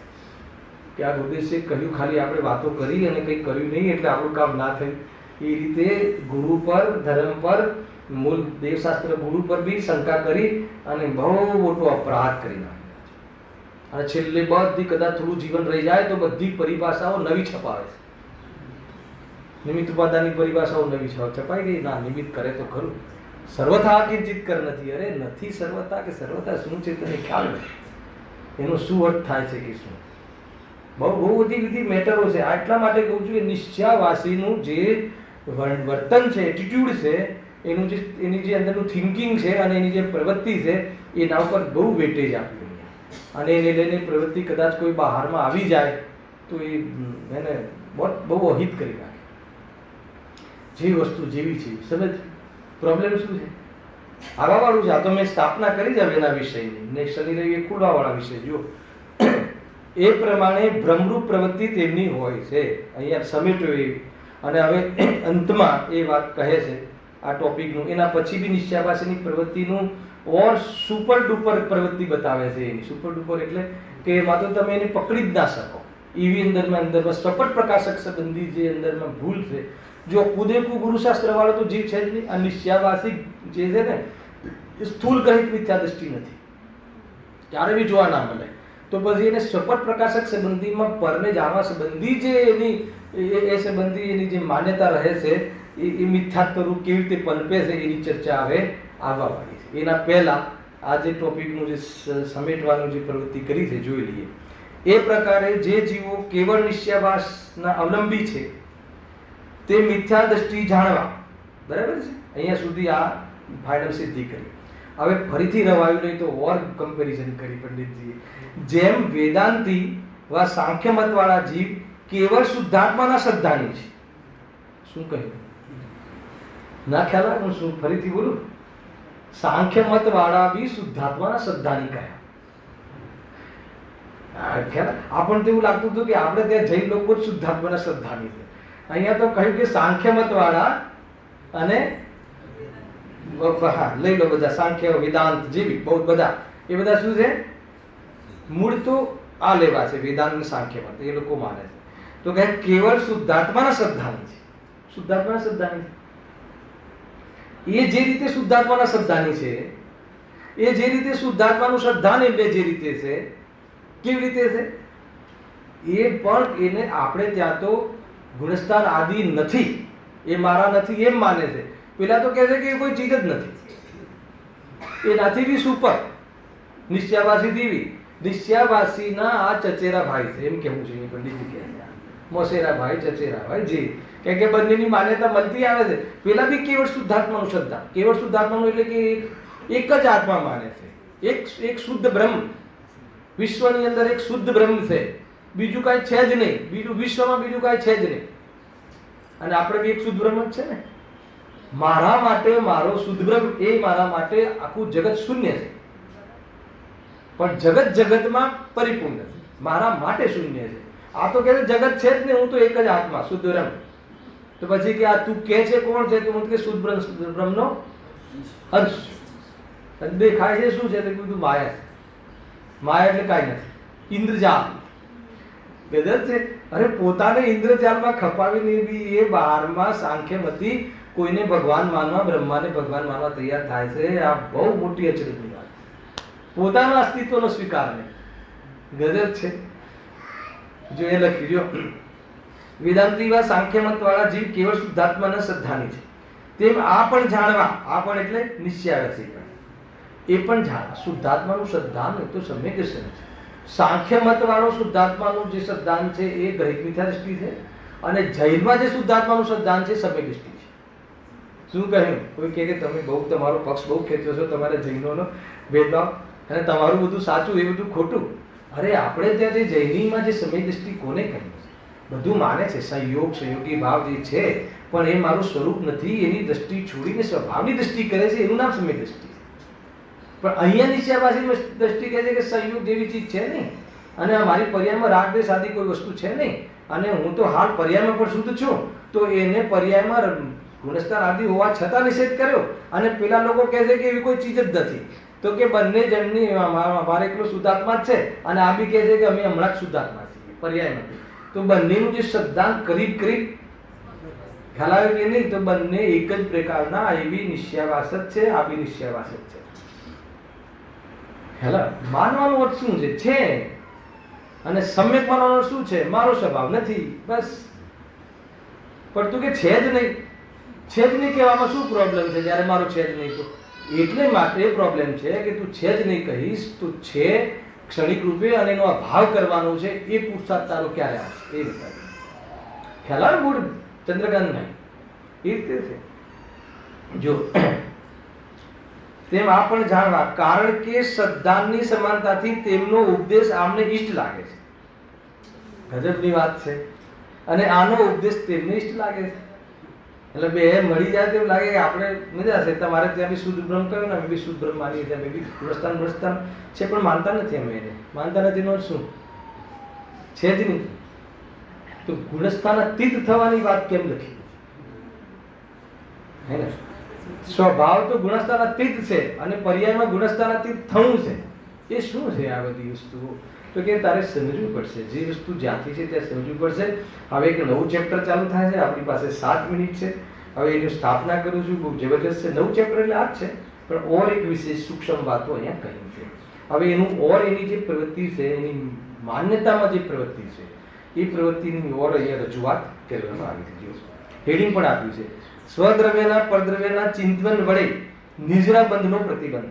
કે આ ઉદ્દેશ્ય કહ્યું, ખાલી આપણે વાતો કરી અને કંઈ કર્યું નહીં એટલે આપણું કામ ના થયું. એ રીતે ગુરુ પર, ધર્મ પર, મૂળ દેવશાસ્ત્ર ગુરુ પર બી શંકા કરી અને બહુ મોટો અપરાધ કરી નાખ્યો છે. અને છેલ્લે બધી કદાચ થોડું જીવન રહી જાય તો બધી પરિભાષાઓ નવી છપાવે છે. નિમિત્ત ઉપાદાનની પરિભાષાઓ નવી છપાઈ ગઈ. ના, નિમિત્ત કરે તો ખરું. સર્વથા કિંચિત કર નથી. અરે નથી સર્વથા કે સર્વથા શું છે તને ખ્યાલ નથી. એનો શું અર્થ થાય છે કે શું? બહુ બધી મેટરો છે. આટલા માટે કહું છું એ નિશ્ચયાવાસીનું જે વર્તન છે, એટીટ્યુડ છે, એની જે અંદરનું થિંકિંગ છે અને એની જે પ્રવૃત્તિ છે એના ઉપર બહુ વેટેજ આપ્યું. અને એને લઈને પ્રવૃત્તિ કદાચ કોઈ બહારમાં આવી જાય તો એને બહુ અહિત કરી નાખે. જે વસ્તુ જેવી છે સમજ. પ્રોબ્લેમ શું છે? આવવાવાળું છે. આ તો મેં સ્થાપના કરી જ હવે એના વિષયની. ને શનિ રવિ ખુલવાવાળા વિષય જો એ પ્રમાણે ભ્રમરૂપ પ્રવૃત્તિ તેમની હોય છે. અહીંયા સમેટ્યો એ. અને હવે અંતમાં એ વાત કહે છે આ ટોપિકનું. એના પછી બી નિશ્ચયાવાસીની પ્રવૃત્તિનું ઓર સુપર ડુપર પ્રવૃત્તિ બતાવે છે એની. સુપર ડુપર એટલે કે એમાં તો તમે એને પકડી જ ના શકો એવી અંદરમાં સપટ પ્રકાશક સંબંધી જે અંદરમાં ભૂલ છે. જો કુદેકુ ગુરુશાસ્ત્ર વાળો તો જીવ છે જ નહીં. આ નિશ્ચયાવાસી જે છે ને એ સ્થૂલ ગ્રહિત મિથ્યા દ્રષ્ટિ નથી, ત્યારે બી જોવા ના મળે. તો પછી એને સપટ પ્રકાશક સંબંધીમાં પરને જાણવા સંબંધી જે એની એ સંબંધી એની જે માન્યતા રહે છે એ મિથ્યાત્વ કેવી રીતે પનપે છે એની ચર્ચા હવે આવવાવાળી છે. એના પહેલાં આ જે ટોપિકનું જે સમેટવાનું જે પ્રવૃત્તિ કરી છે જોઈ લઈએ. એ પ્રકારે જે જીવો કેવળ નિશ્ચયાવાસના અવલંબી છે તે મિથ્યા દ્રષ્ટિ જાણવા. બરાબર છે? અહીંયા સુધી આ ફાઇનલ સિદ્ધિ કરી. હવે ફરીથી રવાયું નહીં તો ઓર કમ્પેરિઝન કરી પંડિતજીએ. જેમ વેદાંતી વા સાંખ્ય મતવાળા જીવ કેવળ શુદ્ધાત્માના શ્રદ્ધાની છે. શું કહ્યું? ના ખ્યાલ આવે? હું શું ફરીથી બોલું? સાંખ્ય મતવાળા બી શુદ્ધાત્માના શ્રદ્ધાની કહ્યા. આપણને તો એવું લાગતું હતું કે આપણે ત્યાં જૈન લોકો જ શુદ્ધાત્માના શ્રદ્ધાની છે. અહીંયા તો કહ્યું કે સાંખ્ય મતવાળા અને લઈ લો બધા સાંખ્ય વેદાંત જેવી બહુ બધા એ બધા શું છે? મૂળ તો આ લેવા છે વેદાંત ને સાંખ્ય મત એ લોકો માને છે. તો કહે કેવળ શુદ્ધાત્માના શ્રદ્ધાની છે. શુદ્ધાત્માના શ્રદ્ધાની છે. એ જે રીતે શુદ્ધાત્માના શ્રદ્ધાની છે એ જે રીતે શુદ્ધાત્માનું શ્રદ્ધાન એટલે જે રીતે છે કેવી રીતે છે એ પણ એને આપણે ત્યાં તો ગુણસ્થાન આદિ નથી, એ મારા નથી એમ માને છે. પેલા તો કહે છે કે એ કોઈ ચીજ જ નથી, એનાથી બી સુપર નિશ્ચયાવાસી દેવી. નિશ્ચયાવાસીના આ ચચેરા ભાઈ છે એમ કેવું છે પંડિતજી કહે છે. મોસેરા ભાઈ ચચેરા ભાઈ જે કેમ કે બંનેની માન્યતા મળતી આવે છે. પેલા બી કેવળ શુદ્ધાત્માનું શ્રદ્ધા. કેવળ શુદ્ધાત્માનું એટલે કે એક જ આત્મા માને છે, એક શુદ્ધ બ્રહ્મ. વિશ્વની અંદર એક શુદ્ધ બ્રહ્મ છે, બીજું કાંઈ છે જ નહીં. બીજું વિશ્વમાં બીજું કાંઈ છે જ નહીં. અને આપણે બી એક શુદ્ધ બ્રહ્મ જ છે ને. મારા માટે મારો શુદ્ધ બ્રહ્મ એ મારા માટે આખું જગત શૂન્ય છે, પણ જગત જગતમાં પરિપૂર્ણ છે. મારા માટે શૂન્ય છે. આ તો કહે છે જગત છે જ નહીં, હું તો એક જ આત્મા શુદ્ધ બ્રહ્મ. તો પછી કે આ તું કે છે કોણ છે? તું કે શુદ્ધ બ્રહ્મનો અંશ. દેખાય છે શું છે? તો બધું માયા છે. માયા એટલે કાંઈ નથી, ઇન્દ્રજાલ. ગજબ છે. અરે પોતાને ઇન્દ્રજાલમાં ખપાવીને બી એ બહારમાં સાંખ્યમતી કોઈને ભગવાન માનવા, બ્રહ્માને ભગવાન માનવા તૈયાર થાય છે. આ બહુ મોટી અચરજની વાત. પોતાના અસ્તિત્વનો સ્વીકાર નહીં. ગજબ છે. જો એ લખી જો વેદાંતી વા સાંખ્યમત વાળા જીવ કેવળ શુદ્ધાત્માના શ્રદ્ધાની છે. તેમ આ પણ જાણવા, આ પણ એટલે નિશ્ચયાવાસી પણ, એ પણ જાણવા શુદ્ધાત્માનું શ્રદ્ધાન એ તો સમ્યક દર્શન છે. સાંખ્ય મત વાળો શુદ્ધાત્માનું જે શ્રદ્ધાન છે એ ગ્રહિત મિથ્યા દ્રષ્ટિ છે, અને જૈનમાં જે શુદ્ધાત્માનું શ્રદ્ધાન છે સમ્યક દ્રષ્ટિ છે. શું કહ્યું? કોઈ કહે કે તમે બહુ તમારો પક્ષ બહુ ખેંચો છો, તમારે જૈનોનો ભેદભાવ અને તમારું બધું સાચું એ બધું ખોટું. અરે આપણે ત્યાં જે જૈનીમાં જે સમ્યક દ્રષ્ટિ કોને કહ્યું? બધું માને છે સંયોગ સંયોગી ભાવ જે છે, પણ એ મારું સ્વરૂપ નથી. એની દ્રષ્ટિ છોડીને સ્વભાવની દ્રષ્ટિ કરે છે, એનું નામ સમ્યક દ્રષ્ટિ છે. પણ અહીંયા નિશ્ચયાવાસી દ્રષ્ટિ કહે છે કે સંયોગ જેવી ચીજ છે નહીં, અને મારી પર્યાયમાં રાગ દ્વેષ આદિ કોઈ વસ્તુ છે નહીં, અને હું તો હાલ પર્યાયમાં પણ શુદ્ધ છું. તો એને પર્યાયમાં ગુણસ્થાન આદિ હોવા છતાં નિષેધ કર્યો. અને પેલા લોકો કહે છે કે એવી કોઈ ચીજ જ નથી. તો કે બંને જણની મારે એકલો શુદ્ધાત્મા જ છે, અને આ બી કહે છે કે અમે હમણાં જ શુદ્ધાત્મા છીએ પર્યાયમાં. તો બંનેનું જે શ્રદ્ધાંત કરીબ કરીબ ખ્યાલ આવે કે નહીં? તો બંને એક જ પ્રકારના એવી નિશ્ચયાવાસ જ છે, આ બી નિશ્ચયાવાસ જ છે. હેલા માનવાનો અર્થ શું છે? છે. અને સમ્યક માનવાનો શું છે? મારો સ્વભાવ નથી, બસ. પણ તું કે છે જ નહીં, છે જ નહીં કહેવામાં શું પ્રોબ્લેમ છે? જ્યારે મારો છે જ નહીં તો એટલે માટે પ્રોબ્લેમ છે કે તું છે જ નહીં કહીશ, તું છે ક્ષણિક રૂપે, અને એનો અભાવ કરવાનો છે. એ પુરુષાર્થ તારો ક્યારે આવશે એ બતાવે. ખ્યાલ આવે? મૂળ ચંદ્રકાંત નહીં એ રીતે છે. જો તેમ આ પણ જાણવા, કારણ કે શ્રદ્ધાની સમાનતાથી તેમનો ઉપદેશ આમને ઈષ્ટ લાગે છે. ગજબની વાત છે. અને આનો ઉપદેશ તેમને ઈષ્ટ લાગે છે. એટલે બે મળી જાય તેવું લાગે કે આપણે મજા છે. તમારે ત્યાં બી શુદ્ધ બ્રહ્મ કહ્યું ને, અમે બી શુદ્ધ બ્રહ્મ માનીએ છીએ, અમે બી ગુણસ્થાન છે, પણ માનતા નથી. અમે એને માનતા નથી નો શું? છે જ નહીં. તો ગુણસ્થાનાતીત થવાની વાત કેમ લખી હે ને? સ્વભાવ તો ગુણસ્થાનાતીત છે અને પર્યાયમાં ગુણસ્થાનાતીત થવું છે. એ શું છે આ બધી વસ્તુઓ? તો કે તારે સમજવું પડશે, જે વસ્તુ જ્યાંથી છે ત્યાં સમજવું પડશે. હવે એક નવું ચેપ્ટર ચાલુ થાય છે, આપણી પાસે 7 મિનિટ છે. હવે એની સ્થાપના કરું છું, બહુ જબરજસ્ત છે. નવું ચેપ્ટર એટલે આ જ છે, પણ ઓર એક વિશેષ સૂક્ષ્મ વાતો અહીંયા કહી છે. હવે એનું ઓર એની જે પ્રવૃત્તિ છે, એની માન્યતામાં જે પ્રવૃત્તિ છે, એ પ્રવૃત્તિની ઓર અહીંયા રજૂઆત કરવામાં આવી છે. હેડિંગ પણ આપ્યું છે, સ્વદ્રવ્યના પરદ્રવ્યના ચિંતન વડે નિજરા બંધનો પ્રતિબંધ.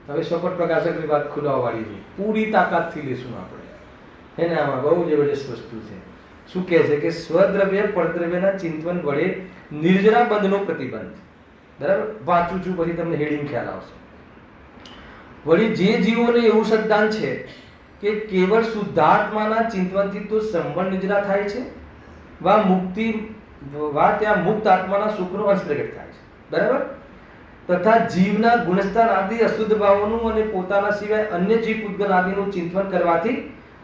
હવે સપટ પ્રકાશકની વાત ખુલાવવાળી છે, પૂરી તાકાતથી લેશું આપણે એને. આમાં બહુ જબરજસ્ત વસ્તુ છે. શું કહે છે કે સ્વદ્રવ્ય પરદ્રવ્યના ચિંતન વડે નિર્જરા બંધનો પ્રતિબંધ. બરાબર, વાંચું છું પછી તમને હેડિંગ ખ્યાલ આવશે. વળી જે જીવોને એવું સિદ્ધાંત છે કે કેવળ શુદ્ધાત્માના ચિંતનથી તો સંબંધ નિજરા થાય છે, વા ત્યાં મુક્ત આત્માના સુખનો અંશ પ્રગટ થાય છે. બરાબર, તથા જીવના ગુણસ્થાન આદિ અશુદ્ધ ભાવોનું અને પોતાના સિવાય અન્ય જીવ પૂતગલ આદિનું ચિંતન કરવાથી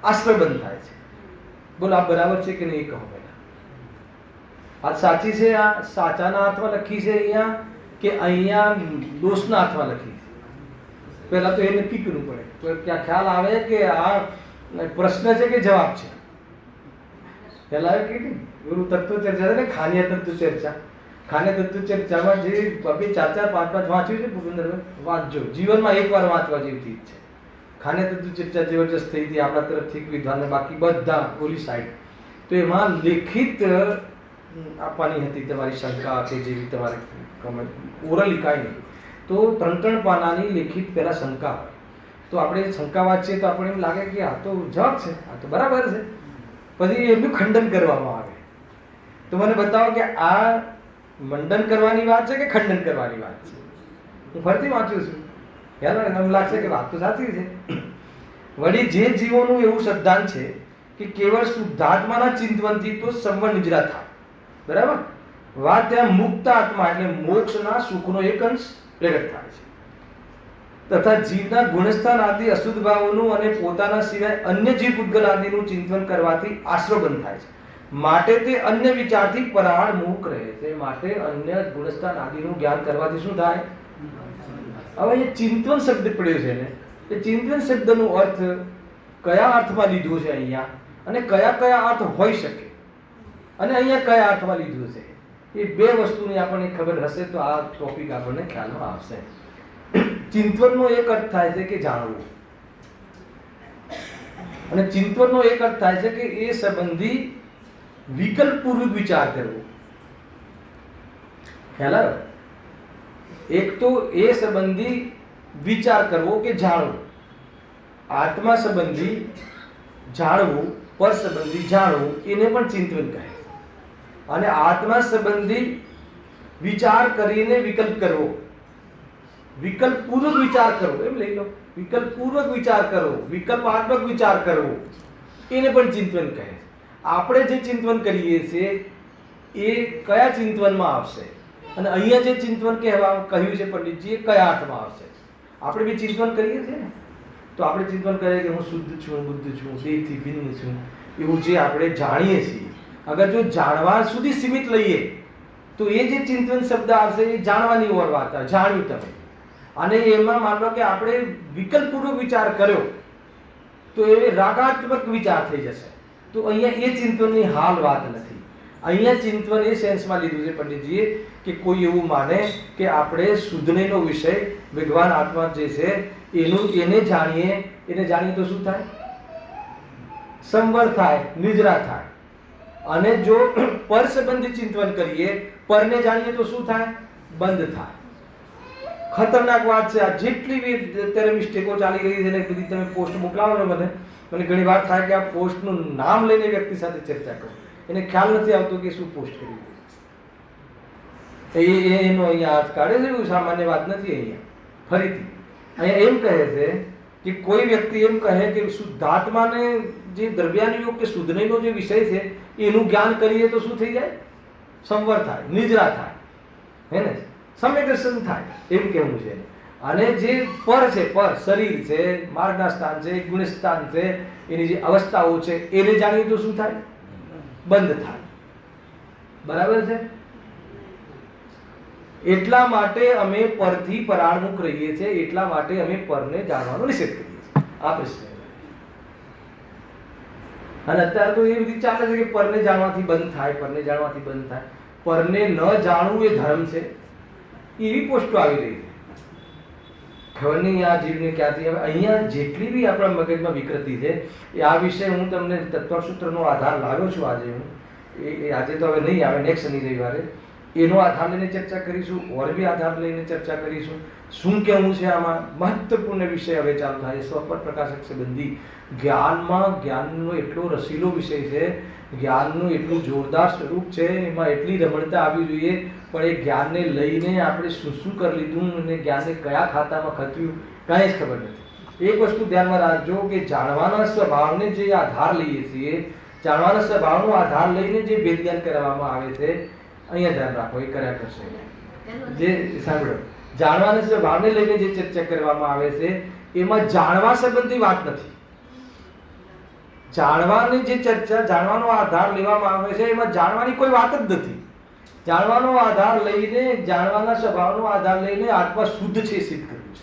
આશ્રય બંધ થાય છે. બોલો આ બરાબર છે કે નહીં? કહો પહેલા. આ સાચી છે? આ સાચાના અર્થમાં લખી છે અહીંયા કે અહીંયા દોષના અર્થમાં લખી છે? પહેલા તો એ નક્કી કરવું પડે. તો ક્યાં ખ્યાલ આવે કે આ પ્રશ્ન છે કે જવાબ છે? પહેલા આવે કે ગુરુ તત્વ ચર્ચા છે ને, ખાનીય તત્વ ચર્ચા. ખાનીય તત્વ ચર્ચામાં જે 2, 4, 5 વાંચ્યું છે ભૂપેન્દ્રભાઈ, વાંચજો. જીવનમાં એકવાર વાંચવા જેવી ચીજ છે. ખાનીય તત્વ ચર્ચા જબરજસ્ત થઈ હતી આપણા તરફથી વિદ્વાનને, બાકી બધા ઓલી સાઈડ. તો એમાં લેખિત આપવાની હતી તમારી શંકા કે જેવી તમારી કમેન્ટ, ઓરલી કાંઈ નહીં. તો 3 પાનાની લેખિત પહેલા શંકા હોય. તો આપણે શંકા વાંચીએ તો આપણે એમ લાગે કે આ તો જવાબ છે, આ તો બરાબર છે. પછી એમનું ખંડન કરવામાં આવે. તો મને બતાવો કે આ મંડન કરવાની વાત છે કે ખંડન કરવાની વાત છે? હું ફરીથી વાંચું છું, એમ લાગશે કે વાત તો સાચી છે. વળી જે જીવોનું એવું સિદ્ધાંત છે કે કેવળ શુદ્ધાત્માના ચિંતનથી તો સંબંધ નિજરા થાય. બરાબર, વા ત્યાં મુક્ત આત્મા એટલે મોક્ષના સુખનો એક અંશ પ્રગટ થાય છે, તથા જીવના ગુણસ્થાન આદિ અશુદ્ધ ભાવોનું અને પોતાના સિવાય અન્ય જીવ પૂતગલ આદિનું ચિંતન કરવાથી આશ્રય બંધ થાય છે. માટે તે અન્ય વિચારથી પરાળ મુખ રહે છે. માટે અન્ય ગુણસ્થાન આદિનું જ્ઞાન કરવાથી શું થાય? હવે એ ચિંતન શબ્દ પડ્યો છે ને, એ ચિંતન શબ્દનો અર્થ કયા અર્થમાં લીધો છે અહીંયા, અને કયા કયા અર્થ હોઈ શકે, અને અહીંયા કયા અર્થમાં લીધું છે, એ 2 વસ્તુની આપણને ખબર હશે તો આ ટોપિક આપણને ખ્યાલમાં આવશે. ચિંતનનો એક અર્થ થાય છે કે જાણવું, અને ચિંતનનો એક અર્થ થાય છે કે એ સંબંધી વિકલ્પપૂર્વક વિચાર કરવો. ખ્યાલ આવ્યો? એક તો એ સંબંધી વિચાર કરવો કે જાણવું, આત્મા સંબંધી જાણવું, પર સંબંધી જાણવું, એને પણ ચિંતન કહે. અને આત્મા સંબંધી વિચાર કરીને વિકલ્પ કરવો, વિકલ્પપૂર્વક વિચાર કરવો, એમ લઈ લો, વિકલ્પપૂર્વક વિચાર કરવો, વિકલ્પાત્મક વિચાર કરવો, એને પણ ચિંતન કહે. આપણે જે ચિંતન કરીએ છીએ એ કયા ચિંતનમાં આવશે, અને અહીંયા જે ચિંતન કહેવા કહ્યું છે પંડિતજીએ કયા અર્થમાં આવશે? આપણે બી ચિંતન કરીએ છીએ ને, તો આપણે ચિંતન કરીએ કે હું શુદ્ધ છું, બુદ્ધ છું, દેહથી ભિન્ન છું, એવું જે આપણે જાણીએ છીએ. અગર જો જાણવા સુધી સીમિત લઈએ તો એ જે ચિંતન શબ્દ આવશે એ જાણવાની ઓર વાત, જાણ્યું તમે. અને એમાં માન લો કે આપણે વિકલ્પપૂર્વક વિચાર કર્યો તો એ રાગાત્મક વિચાર થઈ જશે. તો અહીંયા એ ચિંતનની હાલ વાત નથી. અહીંયા ચિંતન એ સેન્સમાં લીધું છે પંડિતજીએ કે કોઈ એવું માને કે આપણે શુદ્ધનેનો વિષય ભગવાન આત્મા જે છે એને જાણીએ તો શું થાય? સંવર થાય, નિજરા થાય. અને જો પર સંબંધી ચિંતન કરીએ, પરને જાણીએ તો શું થાય? બંધ થાય. ખતરનાક વાત છે આ. જેટલી બી અત્યારે મિસ્ટેકો ચાલી રહી છે ને, બધી તમે પોસ્ટ મોકલાવો ને મને ઘણી વાર થાય કે આ પોસ્ટનું નામ લઈને વ્યક્તિ સાથે ચર્ચા કરો, એને ખ્યાલ નથી આવતો કે શું પોસ્ટ કરી એનો અહીંયા હાથ કાઢે છે. એવું સામાન્ય વાત નથી. અહીંયા ફરીથી અહીંયા એમ કહે છે કે કોઈ વ્યક્તિ એમ કહે કે શુદ્ધાત્માને જે દ્રવ્યાનુયોગ કે શુદ્ધનેનો જે વિષય છે એનું જ્ઞાન કરીએ તો શું થઈ જાય? સંવર થાય, નિજરા થાય, હે ને, સમ્યક દર્શન થાય, એમ કહેવું છે. અને જે પર છે, પર શરીર છે, માર્ગના સ્થાન છે, ગુણ સ્થાન છે, એની જે અવસ્થાઓ છે એને જાણીએ તો શું થાય? બંધ થાય. બરાબર છે? એટલા માટે અમે પરથી પરાળમુખ રહીએ છીએ, એટલા માટે અમે પરને જાણવાનો નિષેધ કરીએ છીએ. આ પ્રશ્ન. અને અત્યારે તો એ બધી ચાલે છે કે પરને જાણવાથી બંધ થાય, પરને જાણવાથી બંધ થાય. પરને ન જાણવું એ ધર્મ છે, એવી પોસ્ટો આવી રહી છે. ખબર નહીં આ જીવને ક્યાંથી. હવે અહીંયા જેટલી બી આપણા મગજમાં વિકૃતિ છે એ આ વિશે હું તમને તત્વસૂત્રનો આધાર લાવ્યો છું. આજે હું આજે તો હવે નહીં આવે, નેક્સ્ટ શનિ રવિવારે એનો આધાર લઈને ચર્ચા કરીશું, ઓર બી આધાર લઈને ચર્ચા કરીશું. શું કહેવું છે આમાં? મહત્વપૂર્ણ વિષય હવે ચાલુ થાય. સ્વપર પ્રકાશક સંબંધી જ્ઞાનમાં, જ્ઞાનનો એટલો રસીલો વિષય છે, જ્ઞાનનું એટલું જોરદાર સ્વરૂપ છે, એમાં એટલી રમણતા આવવી જોઈએ. પણ એ જ્ઞાનને લઈને આપણે શું શું કરી લીધું અને જ્ઞાનને કયા ખાતામાં ખતવ્યું કાંઈ જ ખબર નથી. એક વસ્તુ ધ્યાનમાં રાખજો કે જાણવાના સ્વભાવને જે આધાર લઈએ છીએ, જાણવાના સ્વભાવનો આધાર લઈને જે ભેદ જ્ઞાન કરવામાં આવે છે, અહીંયા ધ્યાન રાખો. એ કર્યા કરશે જે સાંભળો, જાણવાના સ્વભાવને લઈને જે ચર્ચા કરવામાં આવે છે એમાં જાણવા સંબંધી વાત નથી. જાણવાની જે ચર્ચા, જાણવાનો આધાર લેવામાં આવે છે એમાં જાણવાની કોઈ વાત જ નથી. જાણવાનો આધાર લઈને, જાણવાના સ્વભાવનો આધાર લઈને આત્મા શુદ્ધ છે સિદ્ધ કર્યું છે.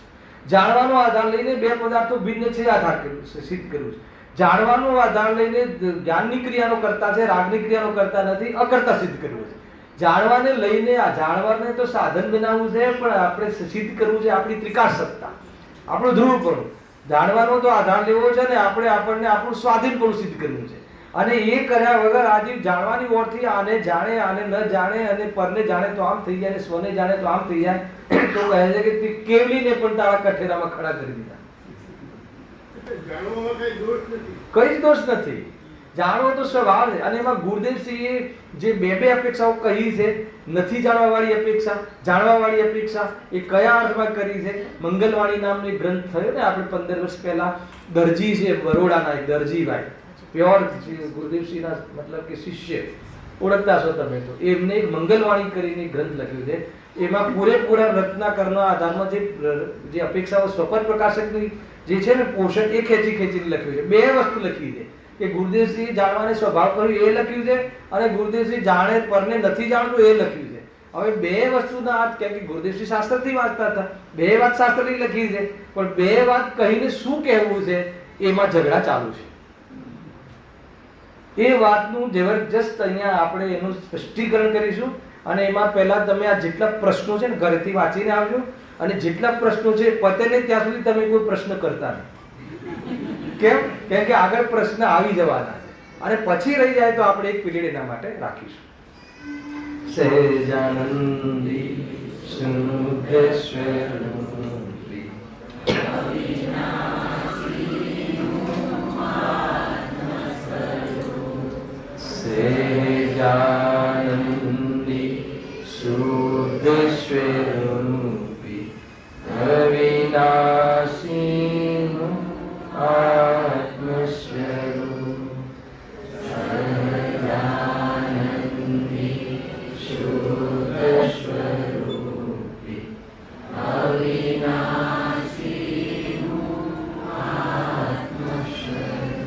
જાણવાનો આધાર લઈને બે પદાર્થો ભિન્ન છે આધાર કર્યું છે, સિદ્ધ કર્યું છે. જાણવાનો આધાર લઈને જ્ઞાનની ક્રિયાનો કરતા છે, રાગની ક્રિયાનો કરતા નથી, અકર્તા સિદ્ધ કર્યું છે. જાણવાને લઈને આ જાણવાને તો સાધન બનાવવું છે, પણ આપણે સિદ્ધ કરવું છે આપણી ત્રિકાળ સત્તા, આપણું ધ્રુવપણું. જાણવાનો તો આધાર લેવો છે ને આપણે આપણને આપણું સ્વાધીનપણું સિદ્ધ કરવું છે. અને એ કર્યા વગર આજે જાણવાની ઓળથી આને જાણે, આને ન જાણે, અને પરને જાણે તો આમ થઈ જાય, અને સ્વને જાણે તો આમ થઈ જાય. તો કહે છે કે તે કેવલીને પણ તારા કઠેરામાં ખડા કરી દીધા. કઈ જ દોષ નથી. જાણવો તો સ્વભાવ છે. અને એમાં ગુરુદેવસિંહે જે બે અપેક્ષાઓ કહી છે, નથી જાણવા વાળી અપેક્ષા, જાણવા વાળી અપેક્ષા, એ કયા અર્થમાં કરી છે? મંગલવાણી નામનો એક ગ્રંથ થયો ને આપણે 15 વર્ષ પહેલા, દરજી છે બરોડાના, એક દરજીભાઈ, પ્યોર ગુરુદેવસિંહના મતલબ કે શિષ્ય, ઓળખતા છો તમે તો. એમને એક મંગલવાણી કરીને ગ્રંથ લખ્યું છે. એમાં પૂરેપૂરા રત્નાકરના આધારમાં જે અપેક્ષાઓ સ્વપર પ્રકાશકની જે છે ને પોષક, એ ખેંચીને લખ્યું છે. બે વસ્તુ લખી છે કે ગુરુદેવસિંહ જાણવાને સ્વભાવ કર્યું એ લખ્યું છે, અને ગુરુદેવસિંહ જાણે પરને નથી જાણતું એ લખ્યું છે. હવે બે વસ્તુના અર્થ, કેમ કે ગુરુદેવસિંહ શાસ્ત્રથી વાંચતા હતા, બે વાત શાસ્ત્રની લખી છે, પણ બે વાત કહીને શું કહેવું છે એમાં ઝઘડા ચાલુ છે. એ વાતનું જબરજસ્ત અહીંયા આપણે એનું સ્પષ્ટીકરણ કરીશું. અને એમાં પહેલા તમે આ જેટલા પ્રશ્નો છે ને ઘરેથી વાંચીને આવજો, અને જેટલા પ્રશ્નો છે પતે ને ત્યાં સુધી તમે કોઈ પ્રશ્ન કરતા નહીં. કેમ? કેમ કે આગળ પ્રશ્ન આવી જવાના છે, અને પછી રહી જાય તો આપણે એક પીરિયડ એના માટે રાખીશું. સહેજાનંદી શુદ્ધેશ્વરી સહેજાનંદી શુદ્ધેશ્વરૂપી અવિનાશી આત્મસ્વરૂપ. સહેજાનંદી શુદ્ધેશ્વરૂપી અવિનાશી આત્મસ્વરૂપ.